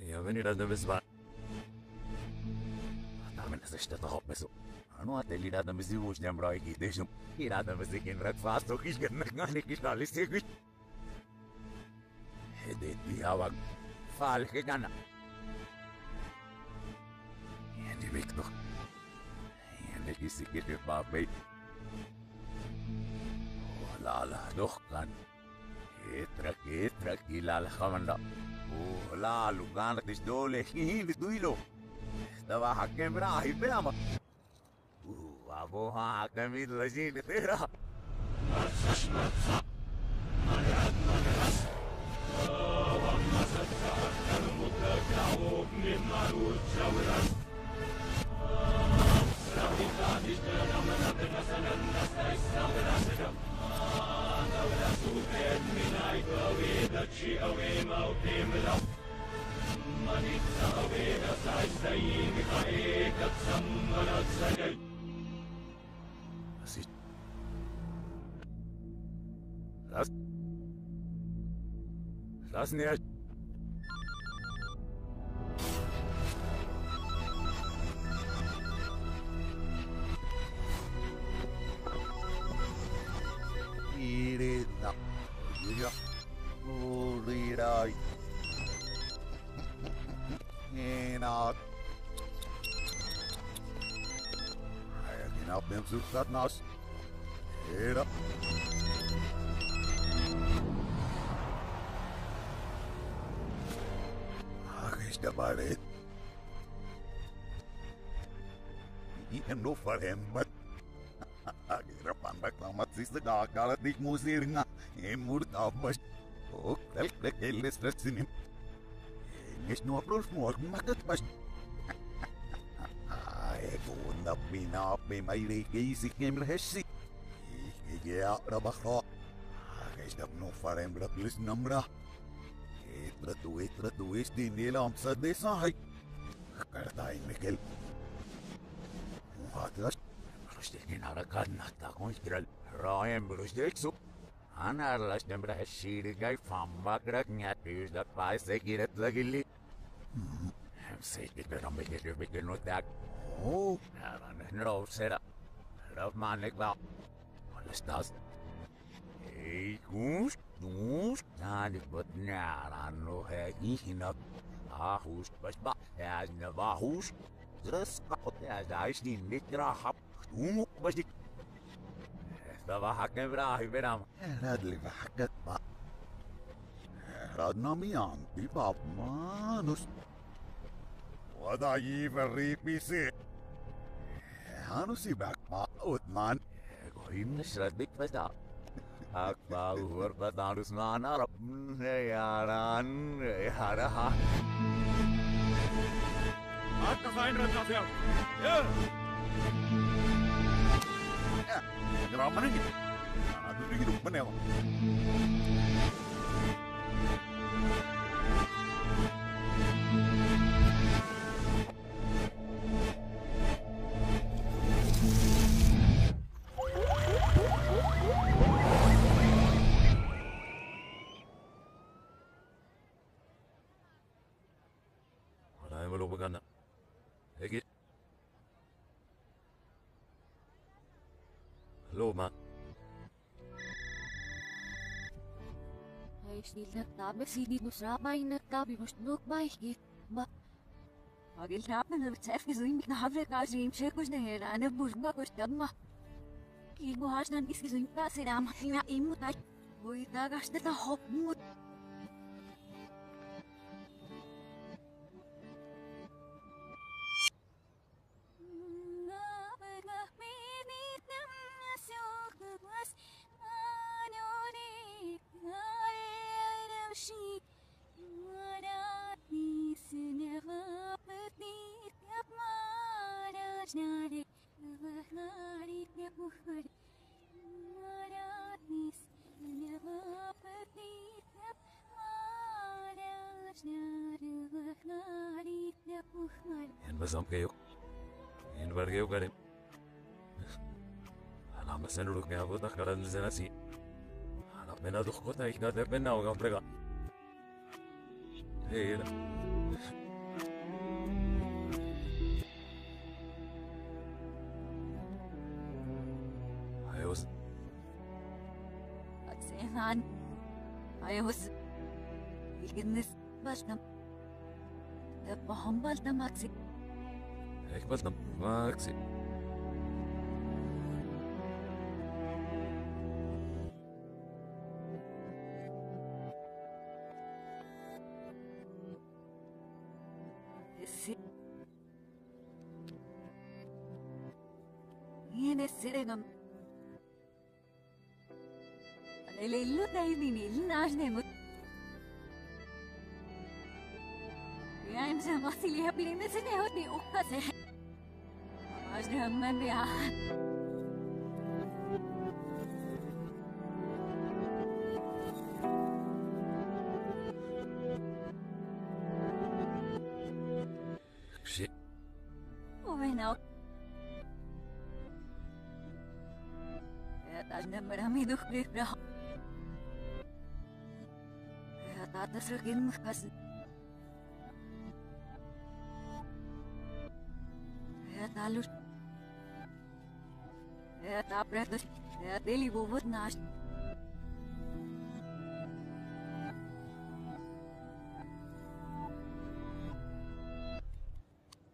Ja, menila da besva. Namin na sa siya meso. Ano at elina na misiwos niya mra ikitesyon. Ina na masikin breakfast o kisgan na nga ni kisali sigit. Hede tihawag. Fal ke gana. Yan di Victor. Yan di kisikit yung babay. Wala dohkan. Etrak ilal kamanda. Wala lugan at isdole. Hihilit duilo. estaba hakemra hibrama. Abo hakemi lajin tera. Así. Las ne. Irina. Ira. Urirai. Ena. Ayakina bemsusat nas. Era. Agista balet. Iyan no farembat. Agira pandak sista kalat dik musir nga. Emur tabas. Oh, klek eles sinim. Engis no approach mo makat pas. Ay, kung pinapi may reikisi kem rehesi. Ikigya rabakro. Agista no farembra plis namra. Etra tu esti nila amsa desahay. Kartay Mikel. Muhatas. Rushtekin harakad nakta kong istiral. Ryan Brustekso. Anarlas nembra heshiri gay fambakrak nyat piyusdak paay sekiret lagili. Hem sekit beram bikin notak. Oh. Naran nro sera. Raf manik ba. Alastas. Hey, kus. Nani but naran no hegi hinap. Ahus basba. As navahus. Zras kapot as ais di nitra hap. Umuk basdik. Estaba hakemra hiberam. Radli hakat ba. Radnami anti bab manus. Wada yiverri pisi. Hanusi bakma utman. Gohim nasradik bata. Akba uhur batanus mana rab. Yaran yaraha. Akka fein Radnafia. Ja. Graman ini. Aduh ini hidup mana ya? Wala belum began. Lagi. Loma. Ay, sila tabi sidi nusrabay na tabi musnuk baik ba. Agil tapan na tsef kizuim na havre kazim shekus na hera ana burma kustama. Kigo has nan kizuim pa siram hina imutai. Boy dagas na hop mut. Yan basam kayo. Yan bar kayo karim. Alam ba senuruk niya ako nakaran sa nasi. Anak menaduk ko na iknadep na ako prega. Hey, yan. Ayos. At sehan. Ayos. Ikinis bastam. Pahambal na maksik. Ekbat na maksi. de Seregam. Alelillo Daivin Ilnash Nemut. I'm some Vasilia being the Senehoti Ukase. Ajramabia. Shit. Oh, I know. That's never a me to flip. That's a game of cousin. Talus. Breakfast. Daily wood nash.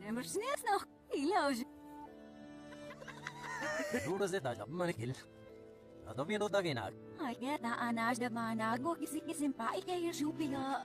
Never sneeze no. Iloj. Rura zeta jab manikil. Ado bien oda genak. I get that anash the manago kisi pai ke yeshupia.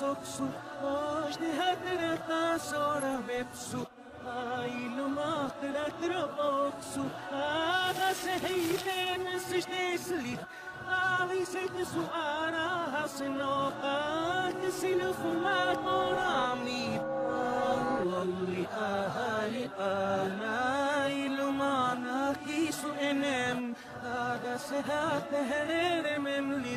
Soksu, ožni hatrata sora vepsu, ailu matratra boksu, aga se heiden sisnesli, ali se su ara hasno, silu fumat morami, alli ahali ailu mana kisu enem, aga se hatere memli.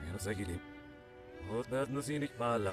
Ayan sa gilim. Hot na no sinik pala.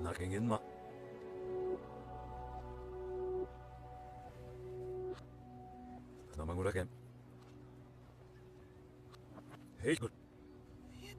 Nakingin ma. Namanguraken. Hey, good.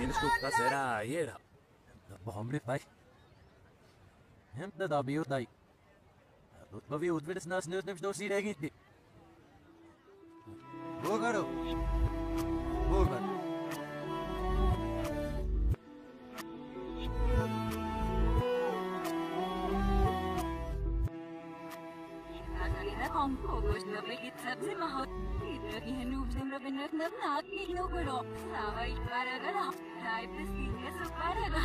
Inskukta será era. Hombre, pai. Hem da biu dai. Vad vi utvides nas nös nämst då sig egentlig. Vågar du? Vågar. Kom på oss när vi hittar till mat. Vi har nog som vi nöt när natt i något då. Sava i paragra. Nej, precis så paragra.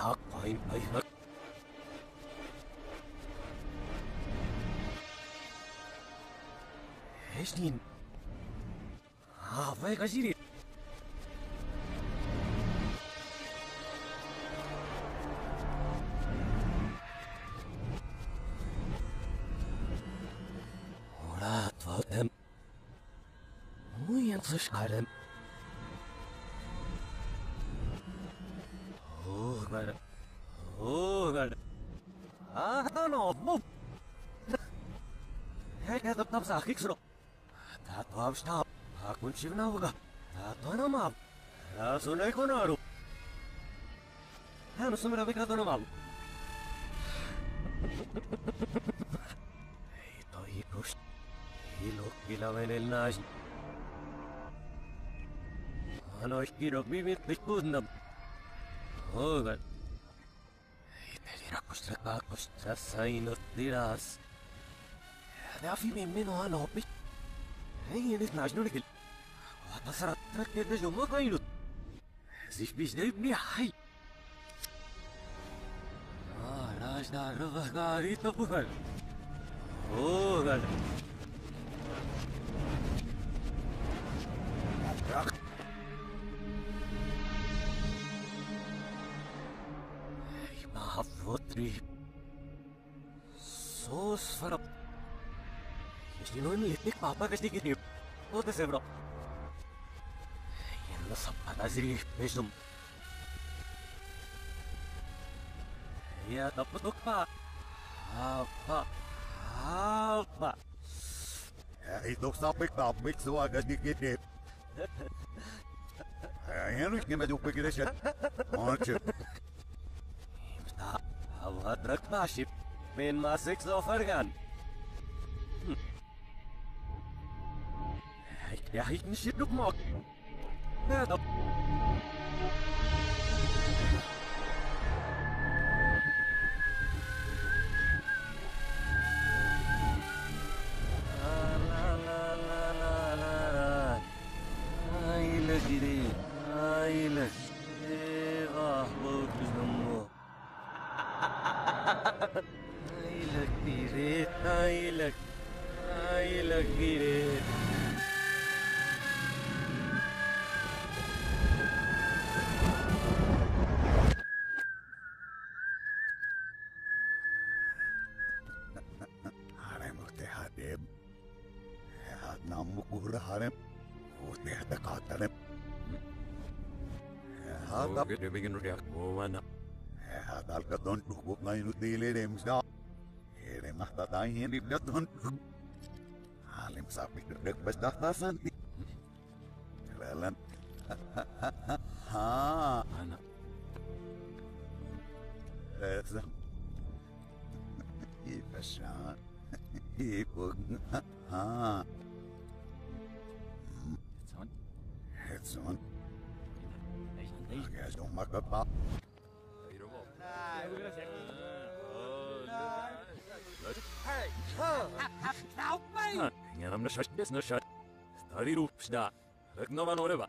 Tak pain aynak. Hestin. Vay gaziri. Ora tvatem. Uyan sıçkarım. God. No, move. Hej, to tam za kiksro. Tato avstap. Akun shivnauga. Tato namab. Rasunai konaru. Hanu sumra vikado namab. To ikush. Hilo kilaven el naj. Ano iskiro bibit bitudnam. Oh God. Costa sai no tiras. Da fi meno ano bi. Hey, eles najnu nikil. Pasara trak de jomo kainu. Sich bis ne bi hay. Rajda rovagari to puhal. Oh God. Votri. Sos farap. Jeśli no litik papa kasi kitip. O te sebro. Yan na sa panazri pesum. Ya taputok pa. Apa. Ito sapik so agad ni kitip. Yan ulit nga medyo pagkita siya. Monchip. Avadrak naship. Men masik so fargan. Ya hiç nişiduk mok. Ne da? La la la la la. आई लगती रे आई लगी रे harem uste hadem had namu kura harem uste hada katarem hada Oke, dia bikin udah mana? hada alkadon tukuk ngainu tile remsa Ere mahta dahin ibdaton Halim sapi kedek basdah tasanti Kelalan Ha Mana? Esa Ipashan Ipug Ha Son. Hetson Hey. Agas dong makapa Ingen namn shot des na shot. Stari rupsda. Reknova noreva.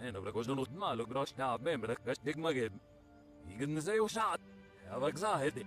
Hena brakos donut malo groshna bem brakas digmaged. Igen zay ushad. Avak zahedi.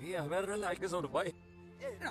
Iya, verga like is on the way.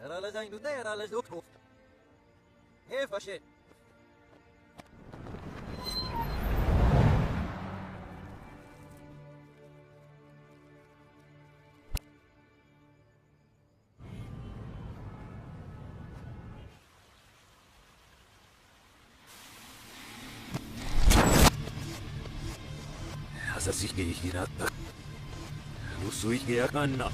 era la zain duta era la doktor he fashe Así que hirata. Usui que akana.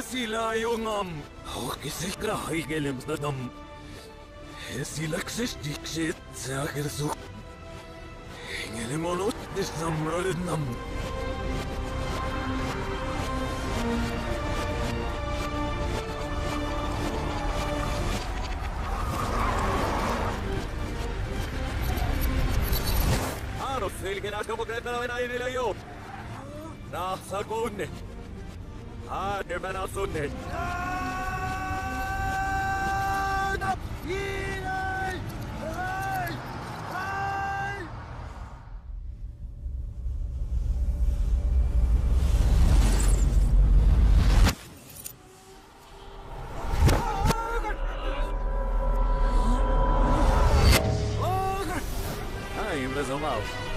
Sila yung kisay krahay gelim sa dam. Sila ksistik shit sa kirsuk. Gelim onot dis samralid nam. Ano silgin ako maganda na ay nila yun. Nasa kunne. Hadi ben asunnet. Ay, impresionado.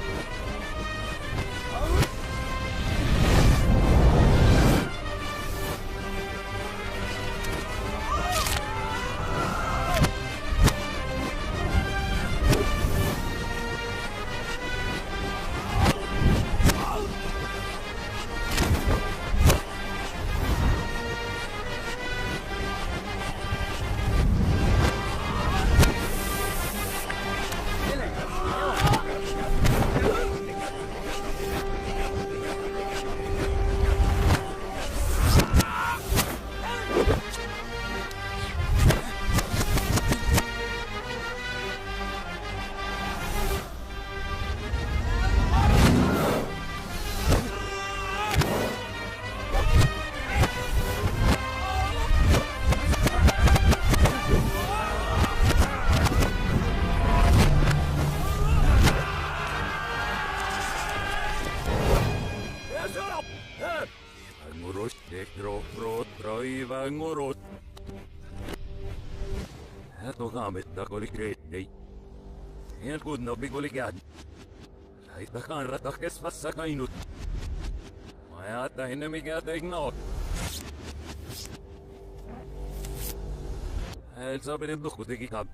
Ngurus ngurus. Eto gamit na kulikret day. Yan good na biguligan. Aitakaan ratakesvassa kainut. Ajata hinne mikä tegnot. El sabirin duku teki kab.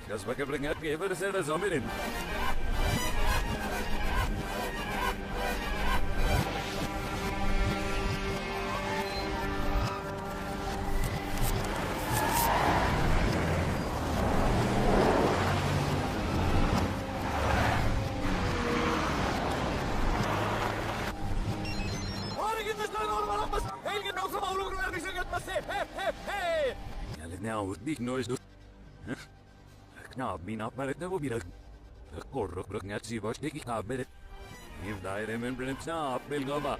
Kas baka bringat ke versera sabirin. Dik nois du. Knap mina paret na bobira. Korrok ngat si vos teki kaberet. If daire men brim snap belgaba.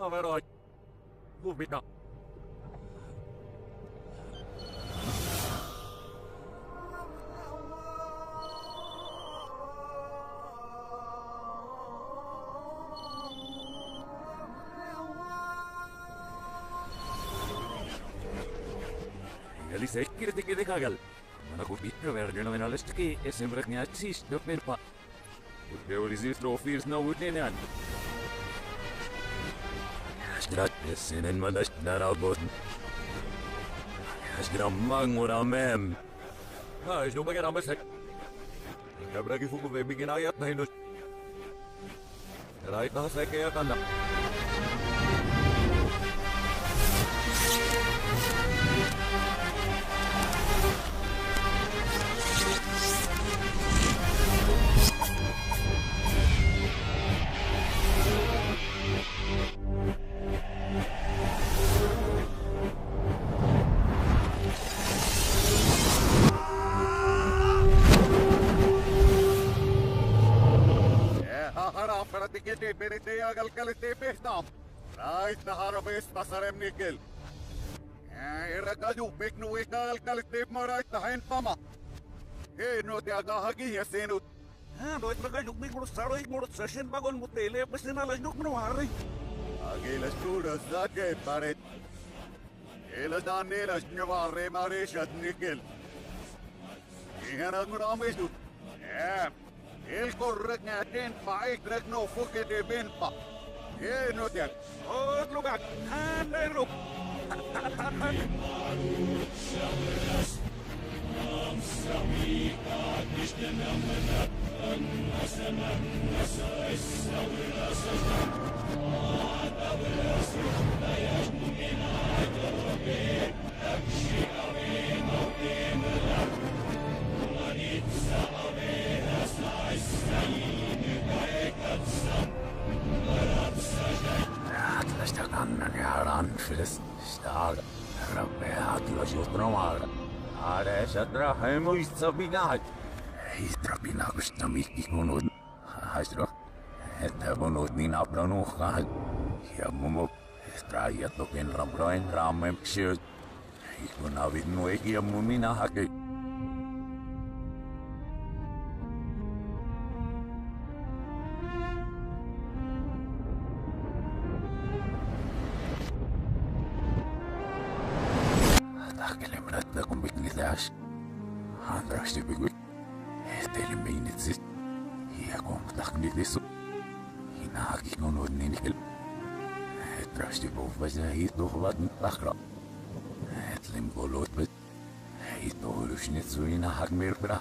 Avaroy. Bubita. Eli sekirti kiti kagal. Mana ku pitro vergeno en alestki esembrak nyatsis dopenpa. Utte olisi trofirs na utenan. Strat esenen madas narabot. Asgramang uramem. Ha, is baga ramasek. Kabragi fuku ve bigin ayat na hinus. Right na sa kaya kana. Tikete perite agal kalite pehtam. Rait nahara bes pasarem nikel. Era kaju peknu ekal kalite marait tahen pama. No te aga hagi yasenut. Doit magajug mi kurus saroy kurus session bagon mutele pasti na lasduk menawari. Agelas tudas zake paret. Elas danelas nyaware mare shat nikel. Ihan agunamesu. El korrek ngaten paik rek no fuke de benpa. No te aga. Oh, lugar. Nero. Tästä kannan ja ranfilis. Staga. Rappeat los jutromaga. Aresa trahe muista binat. Hitra binakusta mikki kunut. Haistro. Että kunut niin apranuhkaan. Ja mumu. Straja token ramroin ramen psyöt. Ikun avit nueki ja mumina hake. Andraksi bygui. Teille meinitsit. Ja kontaknilissu. Hinaki konut ninikil. Etrasti puhvasi hiituhvat takra. Etlim polutvet. Hiituhulysnit suina hakmirpra.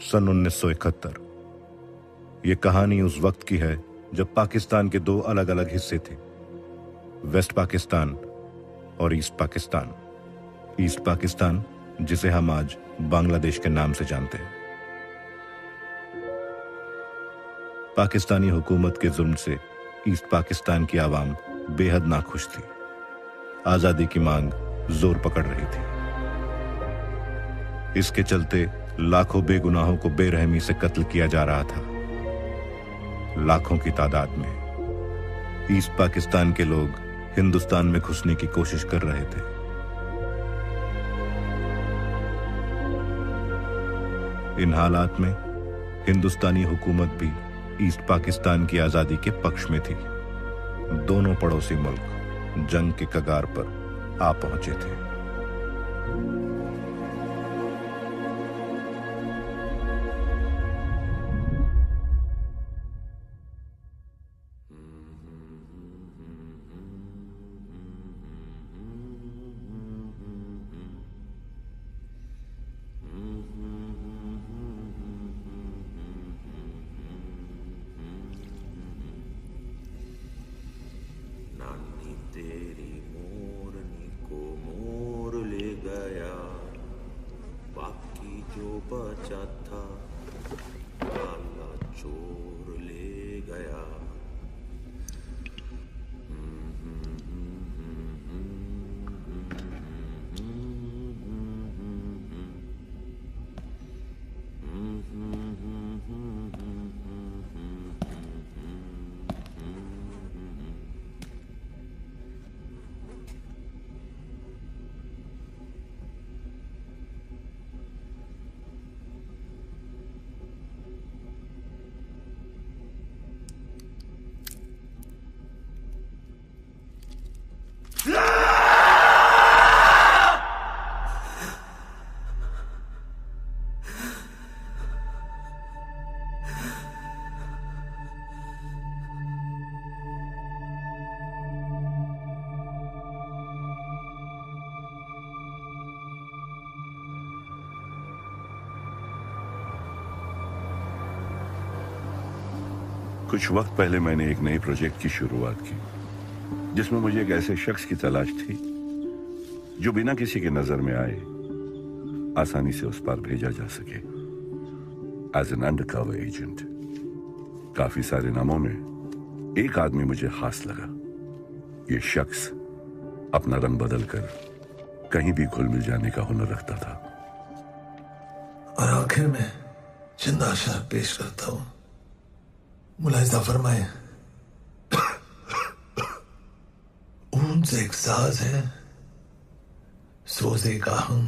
सन 1971। ये कहानी उस वक्त की है जब पाकिस्तान के दो अलग अलग हिस्से थे, वेस्ट पाकिस्तान और ईस्ट पाकिस्तान। ईस्ट पाकिस्तान जिसे हम आज बांग्लादेश के नाम से जानते हैं। पाकिस्तानी हुकूमत के जुल्म से ईस्ट पाकिस्तान की आवाम बेहद नाखुश थी। आजादी की मांग जोर पकड़ रही थी। इसके चलते लाखों बेगुनाहों को बेरहमी से कत्ल किया जा रहा था। लाखों की तादाद में ईस्ट पाकिस्तान के लोग हिंदुस्तान में घुसने की कोशिश कर रहे थे। इन हालात में हिंदुस्तानी हुकूमत भी ईस्ट पाकिस्तान की आजादी के पक्ष में थी। दोनों पड़ोसी मुल्क जंग के कगार पर आ पहुंचे थे। कुछ वक्त पहले मैंने एक नए प्रोजेक्ट की शुरुआत की, जिसमें मुझे एक ऐसे शख्स की तलाश थी जो बिना किसी के नजर में आए आसानी से उस पार भेजा जा सके एज एन अंडरकवर एजेंट। काफी सारे नामों में एक आदमी मुझे खास लगा। ये शख्स अपना रंग बदलकर कहीं भी घुल मिल जाने का हुनर रखता था। और आखिर में चंद आशा पेश करता हूं। मुलाहिजा फरमाए, ऊन से एक साज है, सोजे का हम,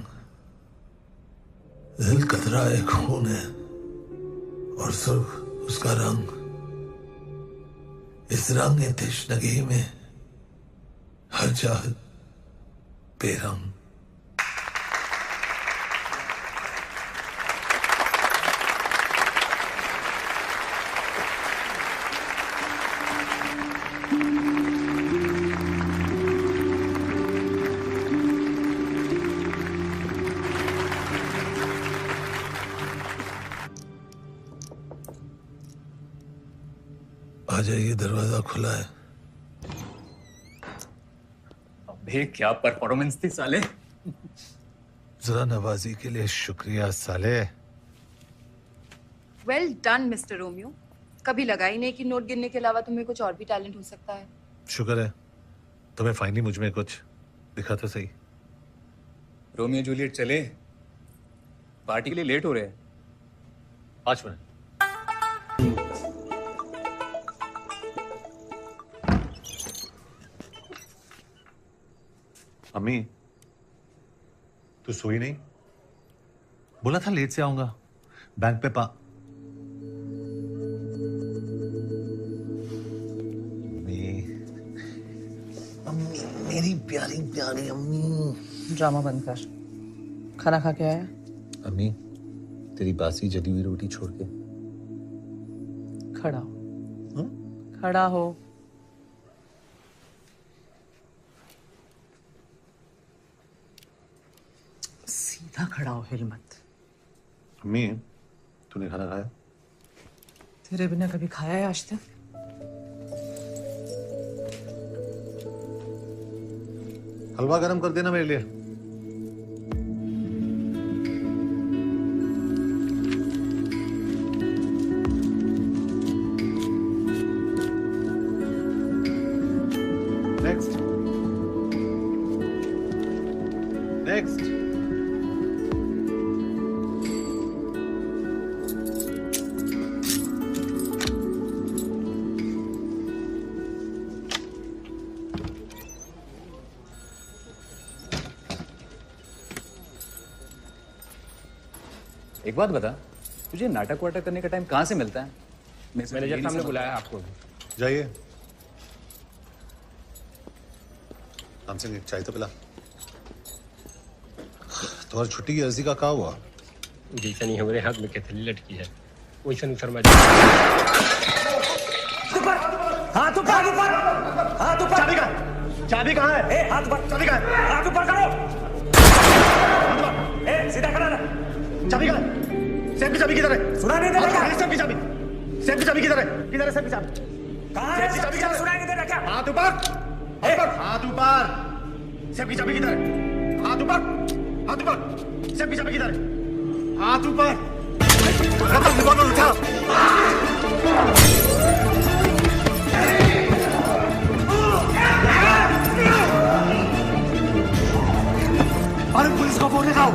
दिल कतरा एक खून है और सुर्ख उसका रंग। इस रंग तश्नगी में हर चाहत बेरंग। आ जाइए, दरवाजा खुला है। अबे क्या परफॉर्मेंस थी साले। जरा नवाजी के लिए शुक्रिया साले। Well done mister Romeo. कभी लगा ही नहीं कि नोट गिनने के अलावा तुम्हें कुछ और भी टैलेंट हो सकता है। शुक्र है तुम्हें फाइनली मुझ में कुछ दिखा तो सही। रोमियो जूलियट चले, पार्टी के लिए लेट हो रहे हैं। 5 मिनट। अम्मी, तू सोई नहीं? बोला था लेट से आऊंगा। बैंक पे अम्मी, मेरी प्यारी प्यारी अम्मी। ड्रामा बंद कर। खाना खा के आया? अम्मी, तेरी बासी जली हुई रोटी छोड़ के खड़ा हो। खड़ा हो। सीधा खड़ा हो, हिल मत। अम्मी, तूने खाना खाया? तेरे बिना कभी खाया है आज तक? हलवा गरम कर देना मेरे लिए। Next next. एक बात बता, तुझे नाटक वाटक करने का टाइम कहाँ से मिलता है? मैनेजर साहब ने बुलाया आपको। जाइए। हमसे एक चाय तो पिला। तुम्हारी छुट्टी की अर्जी का क्या हुआ? जैसा नहीं हमारे हाथ में कैथली लटकी है वैसा नहीं शर्मा हाथ ऊपर ऊपर हाथ ऊपर। चाबी कहाँ है? ए हाथ ऊपर। चाबी कहाँ है? हाथ ऊपर करो। ए सीधा खड़ा रह। चाबी कहाँ है? सेफ की चाबी किधर है? सुना नहीं दे रहा। सेफ की चाबी। सेफ की चाबी किधर है? किधर है सेफ की चाबी? कहाँ है? सेफ की चाबी सुना नहीं दे रहा क्या? हाथ ऊपर। हाथ ऊपर। सेफ की चाबी किधर है? हाथ ऊपर। हाथ ऊपर। सेफ की चाबी किधर है? हाथ ऊपर। उठा। अरे पुलिस को फोन लगाओ।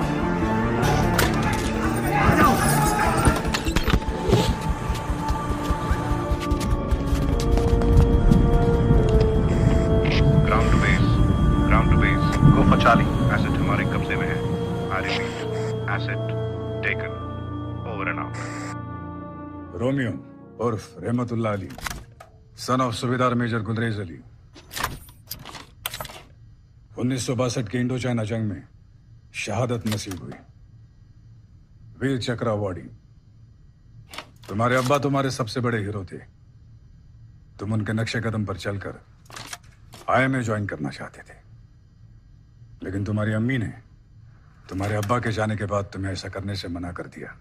Ground to base go for Charlie. Asset हमारे कब्जे में है। I repeat, asset taken. Over and out. Romeo उर्फ रहमतुल्लाह अली, सन ऑफ सूबेदार मेजर गुलरेज अली, 1962 के इंडो चाइना जंग में शहादत नसीब हुई। वीर चक्र अवॉर्डी। तुम्हारे अब्बा तुम्हारे सबसे बड़े हीरो थे। तुम उनके नक्शे कदम पर चलकर आई में ज्वाइन करना चाहते थे, लेकिन तुम्हारी अम्मी ने तुम्हारे अब्बा के जाने के बाद तुम्हें ऐसा करने से मना कर दिया।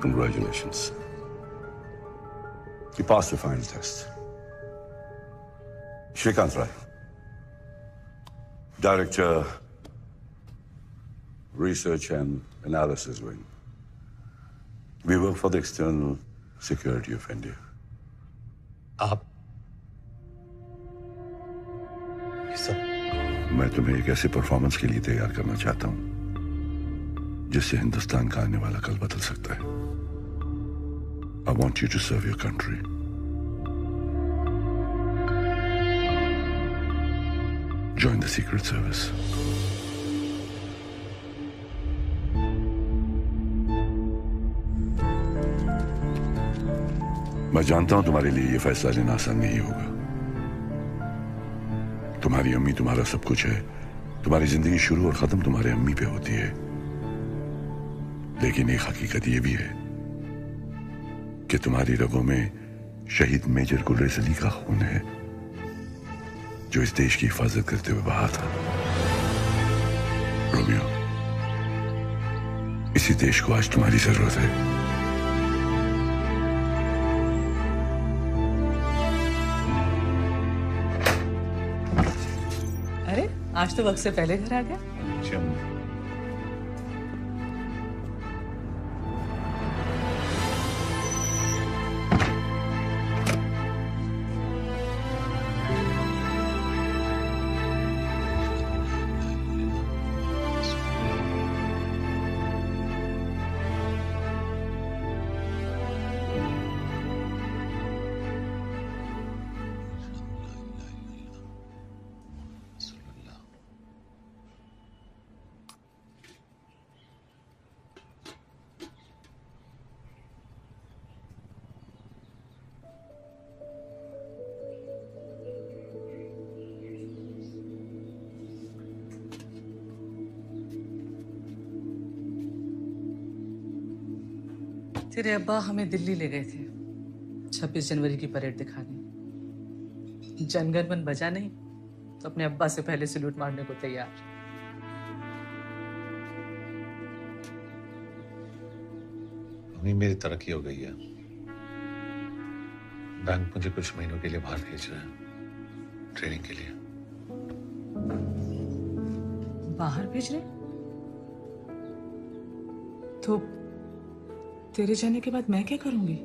Congratulations. You passed the final test. Shrikant Rai, Director, Research and Analysis Wing. We work for the external security of India. आप मैं तुम्हें एक ऐसे परफॉर्मेंस के लिए तैयार करना चाहता हूं जिससे हिंदुस्तान का आने वाला कल बदल सकता है। I want you to serve your country. Join the Secret Service. मैं जानता हूं तुम्हारे लिए यह फैसला लेना आसान नहीं होगा। तुम्हारी अम्मी तुम्हारा सब कुछ है। तुम्हारी जिंदगी शुरू और खत्म तुम्हारे अम्मी पे होती है। लेकिन एक हकीकत यह भी है कि तुम्हारी रगों में शहीद मेजर गुलरेज अली का खून है, जो इस देश की हिफाजत करते हुए बहा था। रोमियो, इसी देश को आज तुम्हारी जरूरत है। अरे आज तो वक्त से पहले घर आ गया। तेरे अब्बा हमें दिल्ली ले गए थे 26 जनवरी की परेड दिखाने। जनगण मन बजा नहीं तो अपने अब्बा से पहले सैल्यूट मारने को तैयार। अम्मी मेरी तरक्की हो गई है। बैंक मुझे कुछ महीनों के लिए बाहर भेज रहा है ट्रेनिंग के लिए। बाहर भेज रहे? तो तेरे जाने के बाद मैं क्या करूंगी?